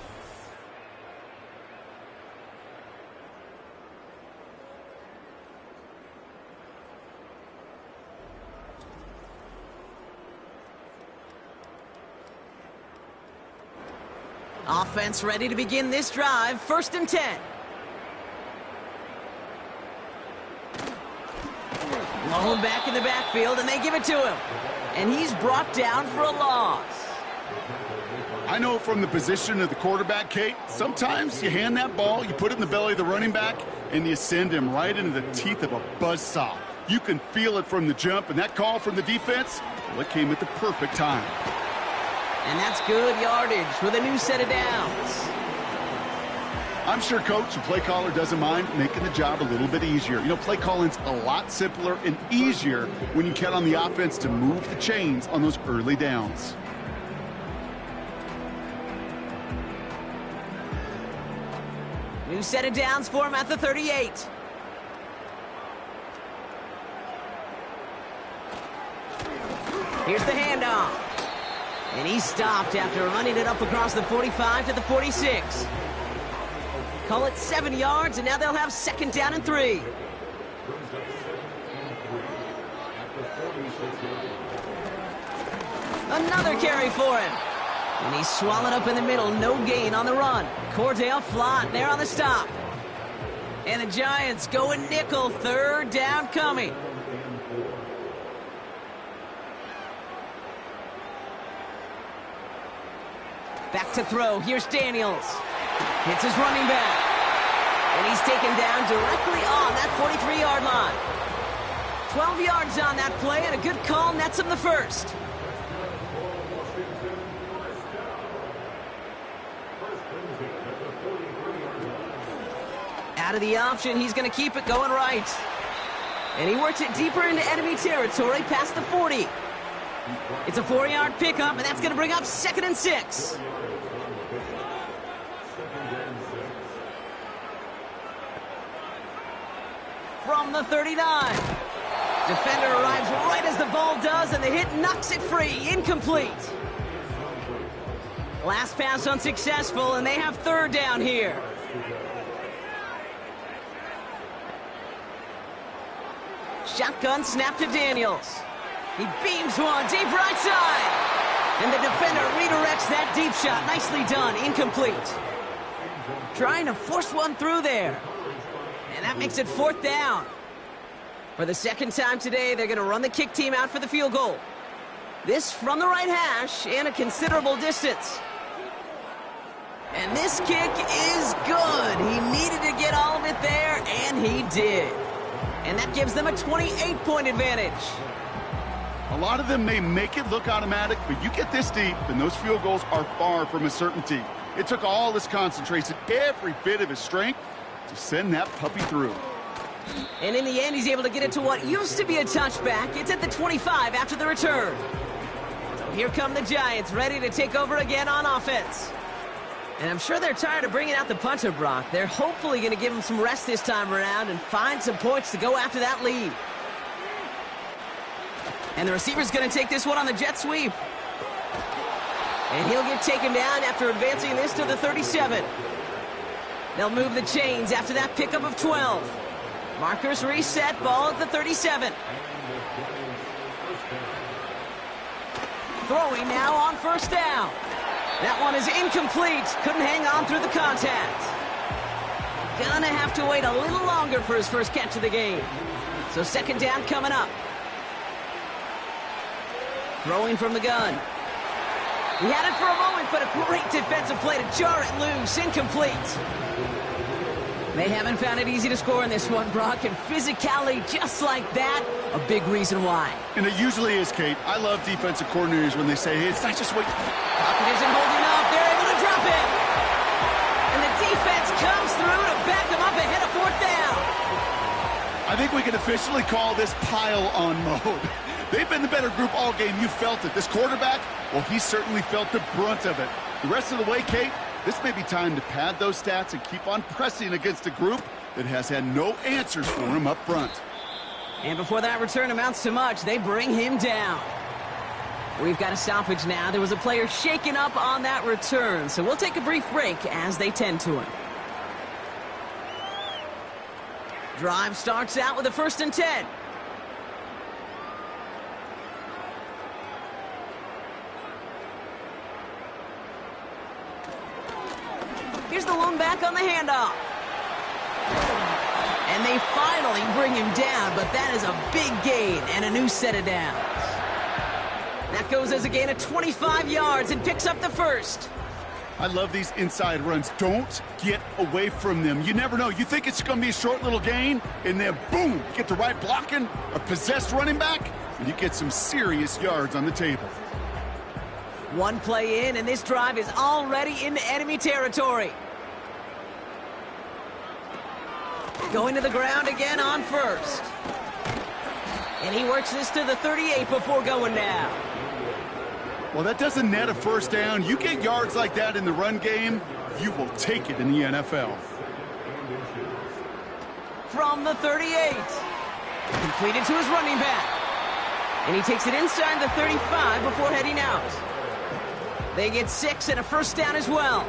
Offense ready to begin this drive, 1st and 10. Lone back in the backfield, and they give it to him. And he's brought down for a loss. I know from the position of the quarterback, Kate, sometimes you hand that ball, you put it in the belly of the running back, and you send him right into the teeth of a buzzsaw. You can feel it from the jump, and that call from the defense, well, it came at the perfect time. And that's good yardage with a new set of downs. I'm sure coach or play caller doesn't mind making the job a little bit easier. You know, play calling's a lot simpler and easier when you count on the offense to move the chains on those early downs. New set of downs for him at the 38. Here's the handoff. And he stopped after running it up across the 45 to the 46. Call it 7 yards, and now they'll have 2nd down and 3. Another carry for him. And he's swallowed up in the middle. No gain on the run. Cordell Flott there on the stop. And the Giants going nickel. 3rd down coming. Back to throw. Here's Daniels. Hits his running back. And he's taken down directly on that 43-yard line. 12 yards on that play, and a good call nets him the first. Out of the option, he's going to keep it going right. And he works it deeper into enemy territory past the 40. It's a 4-yard pickup, and that's going to bring up 2nd and 6. From the 39. Defender arrives right as the ball does, and the hit knocks it free. Incomplete. Last pass unsuccessful, and they have 3rd down here. Shotgun snap to Daniels. He beams one deep right side. And the defender redirects that deep shot. Nicely done. Incomplete. Trying to force one through there. And that makes it 4th down. For the 2nd time today, they're going to run the kick team out for the field goal. This from the right hash and a considerable distance. And this kick is good. He needed to get all of it there, and he did. And that gives them a 28-point advantage. A lot of them may make it look automatic, but you get this deep, and those field goals are far from a certainty. It took all his concentration, every bit of his strength, to send that puppy through. And in the end, he's able to get it to what used to be a touchback. It's at the 25 after the return. So here come the Giants, ready to take over again on offense. And I'm sure they're tired of bringing out the punter, Brock. They're hopefully going to give him some rest this time around and find some points to go after that lead. And the receiver's going to take this one on the jet sweep. And he'll get taken down after advancing this to the 37. They'll move the chains after that pickup of 12. Markers reset, ball at the 37. Throwing now on 1st down. That one is incomplete. Couldn't hang on through the contact. Gonna have to wait a little longer for his first catch of the game. So 2nd down coming up. Throwing from the gun. He had it for a moment, but a great defensive play to jar it loose. Incomplete. They haven't found it easy to score in this one, Brock, and physicality just like that, a big reason why. And it usually is, Kate. I love defensive coordinators when they say, hey, it's not just what... Pocket isn't holding up. They're able to drop it. And the defense comes through to back them up ahead of 4th down. I think we can officially call this pile-on mode. They've been the better group all game. You felt it. This quarterback, well, he certainly felt the brunt of it. The rest of the way, Kate, this may be time to pad those stats and keep on pressing against a group that has had no answers for him up front. And before that return amounts to much, they bring him down. We've got a stoppage now. There was a player shaken up on that return, so we'll take a brief break as they tend to him. Drive starts out with a 1st and 10. Here's the lone back on the handoff. And they finally bring him down, but that is a big gain and a new set of downs. That goes as a gain of 25 yards and picks up the 1st. I love these inside runs. Don't get away from them. You never know. You think it's going to be a short little gain, and then boom, you get the right blocking, a possessed running back, and you get some serious yards on the table. One play in, and this drive is already into enemy territory. Going to the ground again on first. And he works this to the 38 before going down. Well, that doesn't net a first down. You get yards like that in the run game, you will take it in the NFL. From the 38. Completed to his running back. And he takes it inside the 35 before heading out. They get 6 and a first down as well.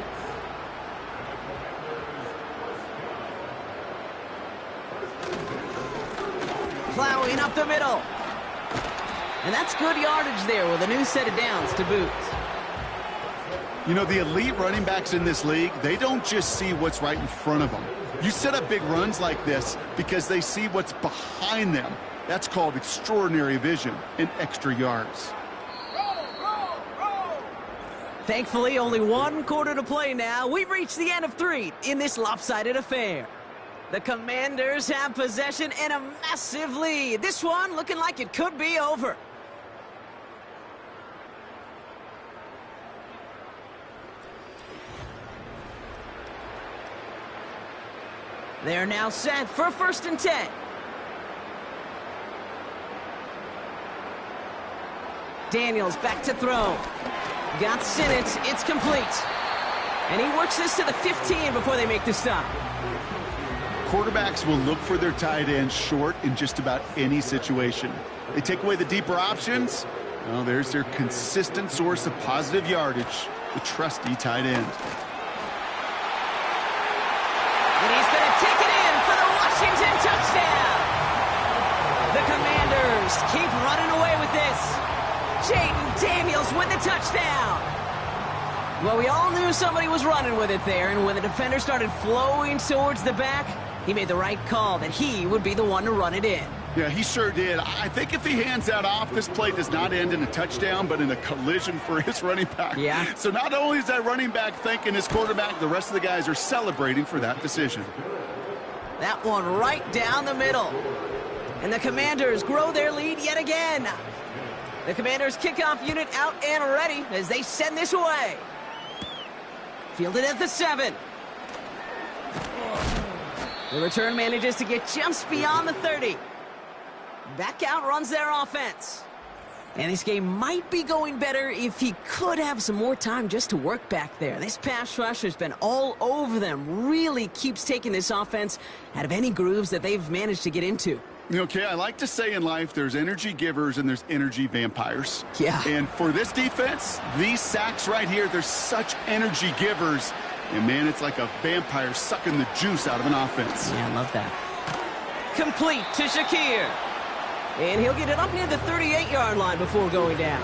Plowing up the middle. And that's good yardage there with a new set of downs to boot. You know, the elite running backs in this league, they don't just see what's right in front of them. You set up big runs like this because they see what's behind them. That's called extraordinary vision and extra yards. Thankfully, only one quarter to play now. We've reached the end of 3 in this lopsided affair. The Commanders have possession and a massive lead. This one looking like it could be over. They're now set for 1st and 10. Daniels back to throw. Got Sinnott. It's complete. And he works this to the 15 before they make the stop. Quarterbacks will look for their tight end short in just about any situation. They take away the deeper options. Well, there's their consistent source of positive yardage, the trusty tight end. And he's going to take it in for the Washington touchdown. The Commanders keep running away with this. Jaden Daniels with the touchdown. Well, we all knew somebody was running with it there, and when the defender started flowing towards the back, he made the right call that he would be the one to run it in. Yeah, he sure did. I think if he hands that off, this play does not end in a touchdown, but in a collision for his running back. Yeah. So not only is that running back thanking his quarterback, the rest of the guys are celebrating for that decision. That one right down the middle. And the Commanders grow their lead yet again. The Commanders' kickoff unit out and ready as they send this away. Fielded at the 7. The return manages to get just beyond the 30. Back out runs their offense. And this game might be going better if he could have some more time just to work back there. This pass rush has been all over them. Really keeps taking this offense out of any grooves that they've managed to get into. Okay, I like to say in life there's energy givers and there's energy vampires. Yeah. And for this defense, these sacks right here, they're such energy givers. And, man, it's like a vampire sucking the juice out of an offense. Yeah, I love that. Complete to Shakir. And he'll get it up near the 38-yard line before going down.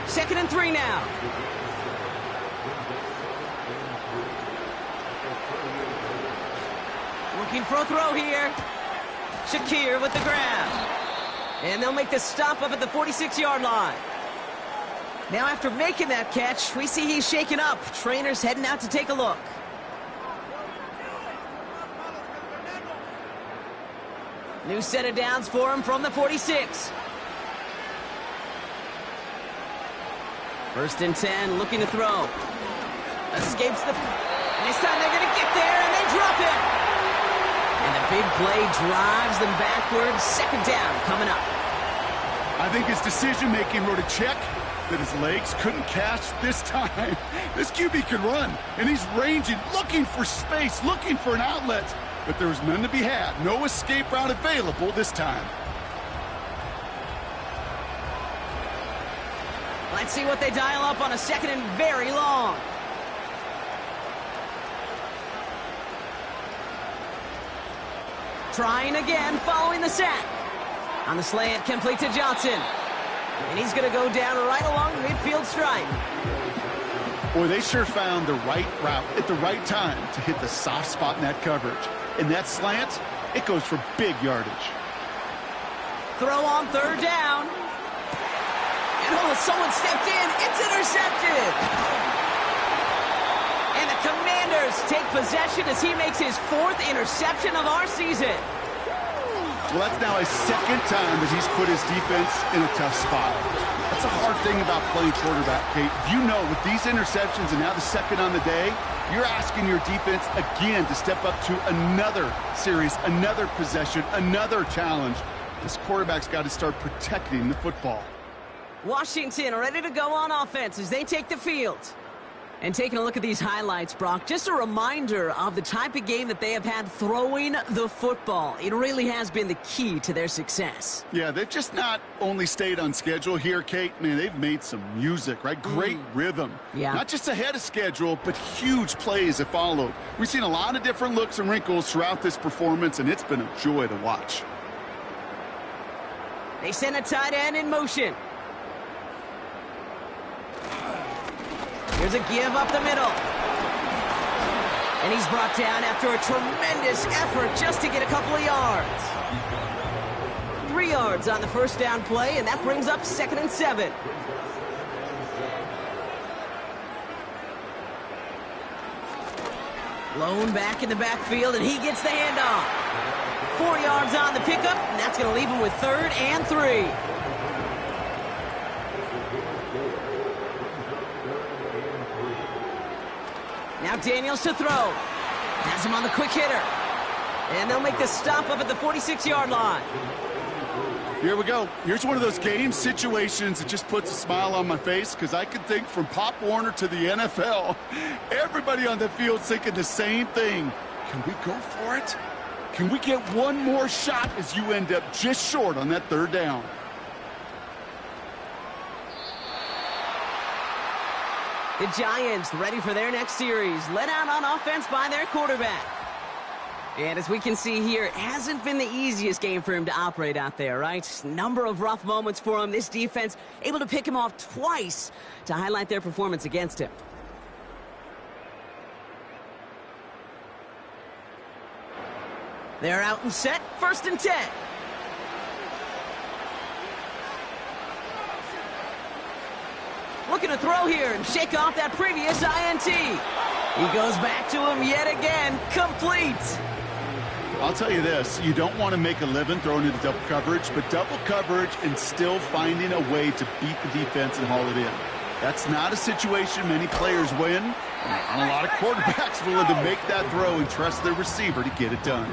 2nd and 3 now. Looking for a throw here. Shakir with the grab. And they'll make the stop up at the 46-yard line. Now after making that catch, we see he's shaken up. Trainer's heading out to take a look. New set of downs for him from the 46. 1st and 10, looking to throw. Escapes the... And this time they're going to get there, and they drop it. And the big play drives them backwards. 2nd down coming up. I think his decision-making wrote a check that his legs couldn't catch this time. This QB can run, and he's ranging, looking for space, looking for an outlet. But there was none to be had. No escape route available this time. Let's see what they dial up on a 2nd and very long. Trying again following the sack. On the slant, complete to Johnson. And he's going to go down right along the midfield stripe. Boy, they sure found the right route at the right time to hit the soft spot in that coverage. And that slant, it goes for big yardage. Throw on 3rd down. And oh, someone stepped in. It's intercepted. And the Commanders take possession as he makes his 4th interception of our season. Well, that's now his 2nd time that he's put his defense in a tough spot. That's a hard thing about playing quarterback, Kate. You know, with these interceptions and now the 2nd on the day, You're asking your defense again to step up to another series, another possession, another challenge. This quarterback's got to start protecting the football. Washington ready to go on offense as they take the field. And taking a look at these highlights, Brock, just a reminder of the type of game that they have had throwing the football. It really has been the key to their success. Yeah, they've just not only stayed on schedule here, Kate. Man, they've made some music, right? Great rhythm. Yeah. Not just ahead of schedule, but huge plays have followed. We've seen a lot of different looks and wrinkles throughout this performance, and it's been a joy to watch. They send a tight end in motion. Here's a give up the middle. And he's brought down after a tremendous effort just to get a couple of yards. 3 yards on the first down play, and that brings up 2nd and 7. Lone back in the backfield, and he gets the handoff. 4 yards on the pickup, and that's going to leave him with 3rd and 3. Now Daniels to throw. Has him on the quick hitter. And they'll make the stop up at the 46-yard line. Here we go. Here's one of those game situations that just puts a smile on my face because I can think from Pop Warner to the NFL. Everybody on the field's thinking the same thing. Can we go for it? Can we get one more shot as you end up just short on that 3rd down? The Giants ready for their next series, led out on offense by their quarterback. And as we can see here, it hasn't been the easiest game for him to operate out there, right? Number of rough moments for him. This defense able to pick him off twice to highlight their performance against him. They're out and set, 1st and 10. Looking to throw here and shake off that previous INT. He goes back to him yet again, complete. I'll tell you this, you don't want to make a living throwing into double coverage, but double coverage and still finding a way to beat the defense and haul it in. That's not a situation many players win, and a lot of quarterbacks willing to make that throw and trust their receiver to get it done.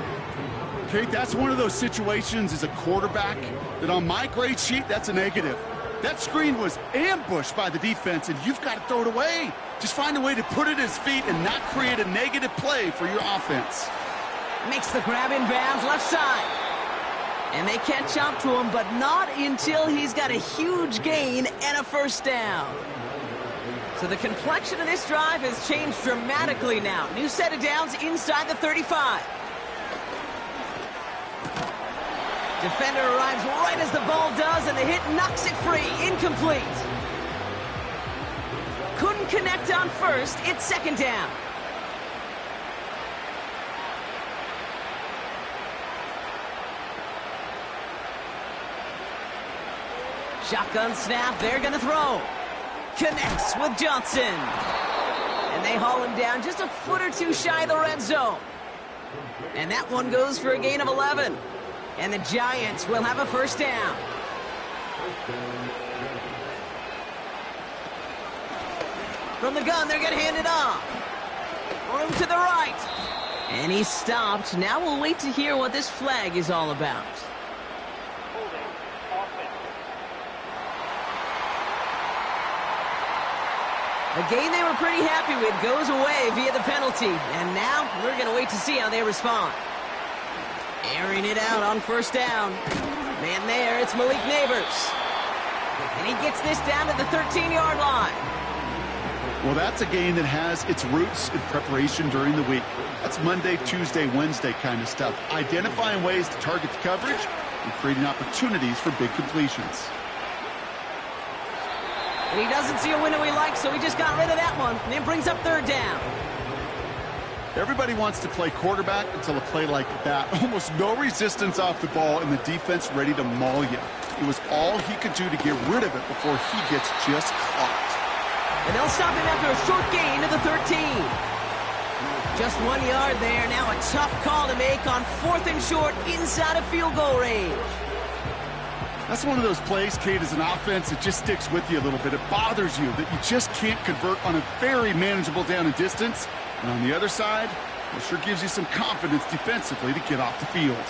Kate, that's one of those situations as a quarterback that on my grade sheet, that's a negative. That screen was ambushed by the defense, and you've got to throw it away. Just find a way to put it at his feet and not create a negative play for your offense. Makes the grab in bounds left side. And they catch up to him, but not until he's got a huge gain and a 1st down. So the complexion of this drive has changed dramatically now. New set of downs inside the 35. Defender arrives right as the ball does, and the hit knocks it free. Incomplete. Couldn't connect on 1st. It's 2nd down. Shotgun snap. They're going to throw. Connects with Johnson. And they haul him down just a foot or two shy of the red zone. And that one goes for a gain of 11. And the Giants will have a 1st down. From the gun, they're going to hand it off. Room to the right. And he's stopped. Now we'll wait to hear what this flag is all about. A game they were pretty happy with goes away via the penalty. And now we're going to wait to see how they respond. Airing it out on 1st down. Man there, it's Malik Neighbors. And he gets this down to the 13-yard line. Well, that's a game that has its roots in preparation during the week. That's Monday, Tuesday, Wednesday kind of stuff. Identifying ways to target the coverage and creating opportunities for big completions. And he doesn't see a window he likes, so he just got rid of that one. And it brings up 3rd down. Everybody wants to play quarterback until a play like that. Almost no resistance off the ball and the defense ready to maul you. It was all he could do to get rid of it before he gets just caught. And they'll stop him after a short gain to the 13. Just 1 yard there. Now a tough call to make on 4th and short inside of field goal range. That's one of those plays, Kate, as an offense that just sticks with you a little bit. It bothers you that you just can't convert on a very manageable down and distance. And on the other side, it sure gives you some confidence defensively to get off the field.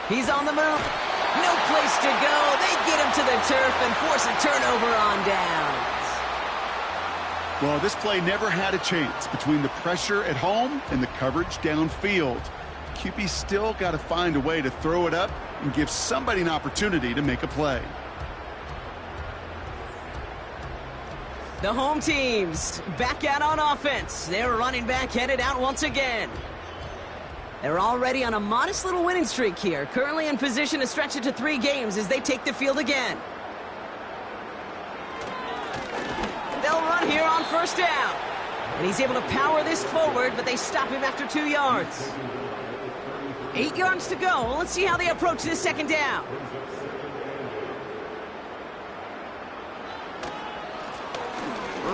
He's on the move. No place to go. They get him to the turf and force a turnover on downs. Well, this play never had a chance between the pressure at home and the coverage downfield. QB still got to find a way to throw it up and give somebody an opportunity to make a play. The home teams back out on offense. Their running back headed out once again. They're already on a modest little winning streak here, currently in position to stretch it to 3 games as they take the field again. They'll run here on first down. And he's able to power this forward, but they stop him after 2 yards. 8 yards to go. Let's see how they approach this second down.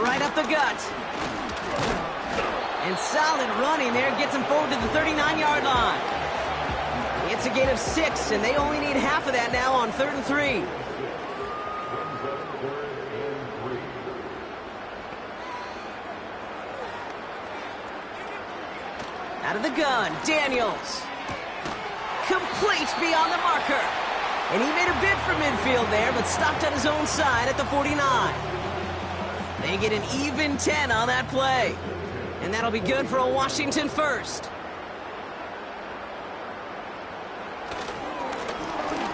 Right up the gut. And solid running there gets him forward to the 39-yard line. It's a gain of 6, and they only need half of that now on 3rd and 3. Out of the gun, Daniels. Complete beyond the marker. And he made a bid for midfield there, but stopped on his own side at the 49. They get an even 10 on that play. And that'll be good for a Washington first.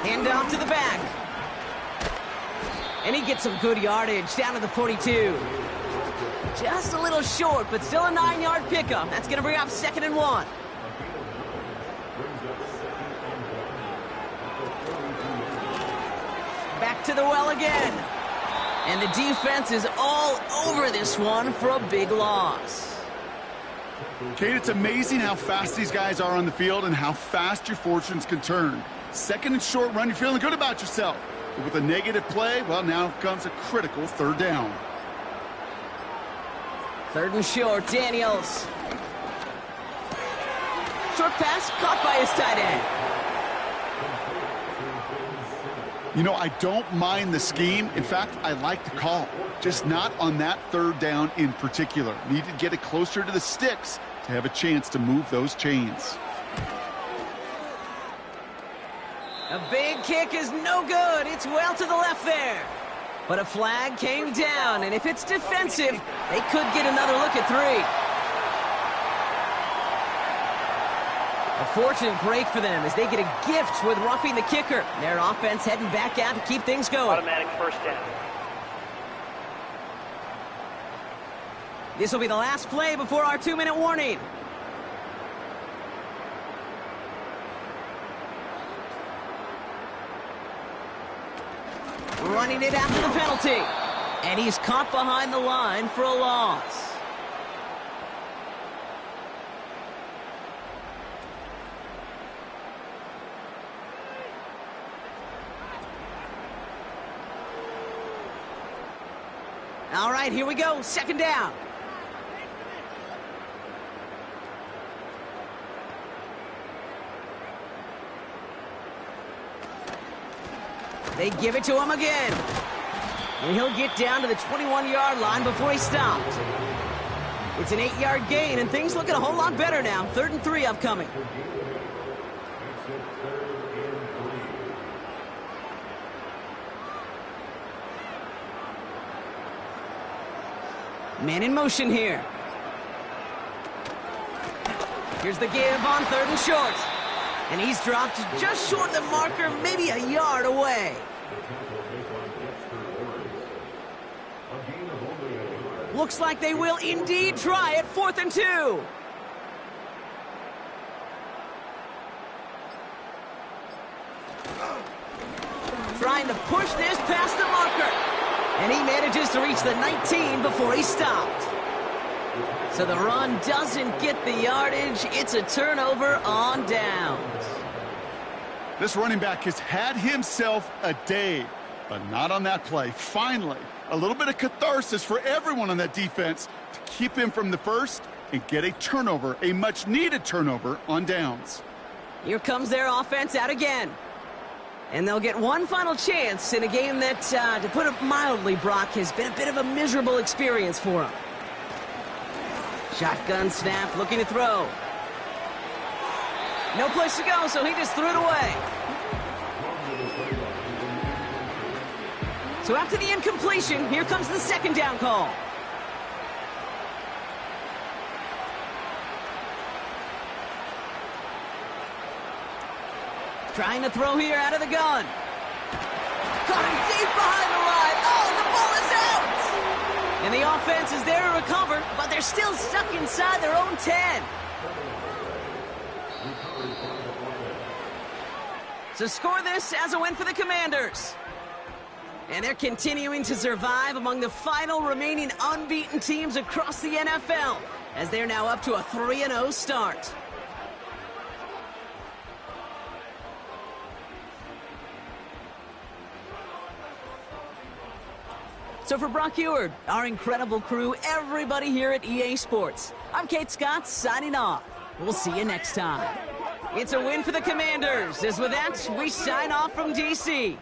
Hand off to the back. And he gets some good yardage down to the 42. Just a little short, but still a 9-yard pickup. That's going to bring up 2nd and 1. Back to the well again. And the defense is all over this one for a big loss. Kate, it's amazing how fast these guys are on the field and how fast your fortunes can turn. 2nd and short run, you're feeling good about yourself. But with a negative play, well, now comes a critical 3rd down. 3rd and short, Daniels. Short pass caught by his tight end. You know, I don't mind the scheme. In fact, I like the call. Just not on that 3rd down in particular. Need to get it closer to the sticks to have a chance to move those chains. A big kick is no good. It's well to the left there. But a flag came down, and if it's defensive, they could get another look at 3. A fortunate break for them as they get a gift with roughing the kicker. Their offense heading back out to keep things going. Automatic first down. This will be the last play before our 2-minute warning. Running it after the penalty. And he's caught behind the line for a loss. All right, here we go. 2nd down. They give it to him again. And he'll get down to the 21-yard line before he stopped. It's an 8-yard gain, and things looking a whole lot better now. 3rd and 3 upcoming. Man in motion here. Here's the give on 3rd and short. And he's dropped just short of the marker, maybe a yard away. Looks like they will indeed try it. 4th and 2. Trying to push this past the marker. And he manages to reach the 19 before he stopped. So the run doesn't get the yardage. It's a turnover on downs. This running back has had himself a day, but not on that play. Finally, a little bit of catharsis for everyone on that defense to keep him from the first and get a turnover, a much-needed turnover on downs. Here comes their offense out again. And they'll get one final chance in a game that, to put it mildly, Brock, has been a bit of a miserable experience for them. Shotgun snap, looking to throw. No place to go, so he just threw it away. So after the incompletion, here comes the second down call. Trying to throw here out of the gun. Caught him deep behind the line. Oh, the ball is out! And the offense is there to recover, but they're still stuck inside their own 10. So score this as a win for the Commanders. And they're continuing to survive among the final remaining unbeaten teams across the NFL, as they're now up to a 3-0 start. So for Brock Eward, our incredible crew, everybody here at EA Sports, I'm Kate Scott signing off. We'll see you next time. It's a win for the Commanders, as with that, we sign off from D.C.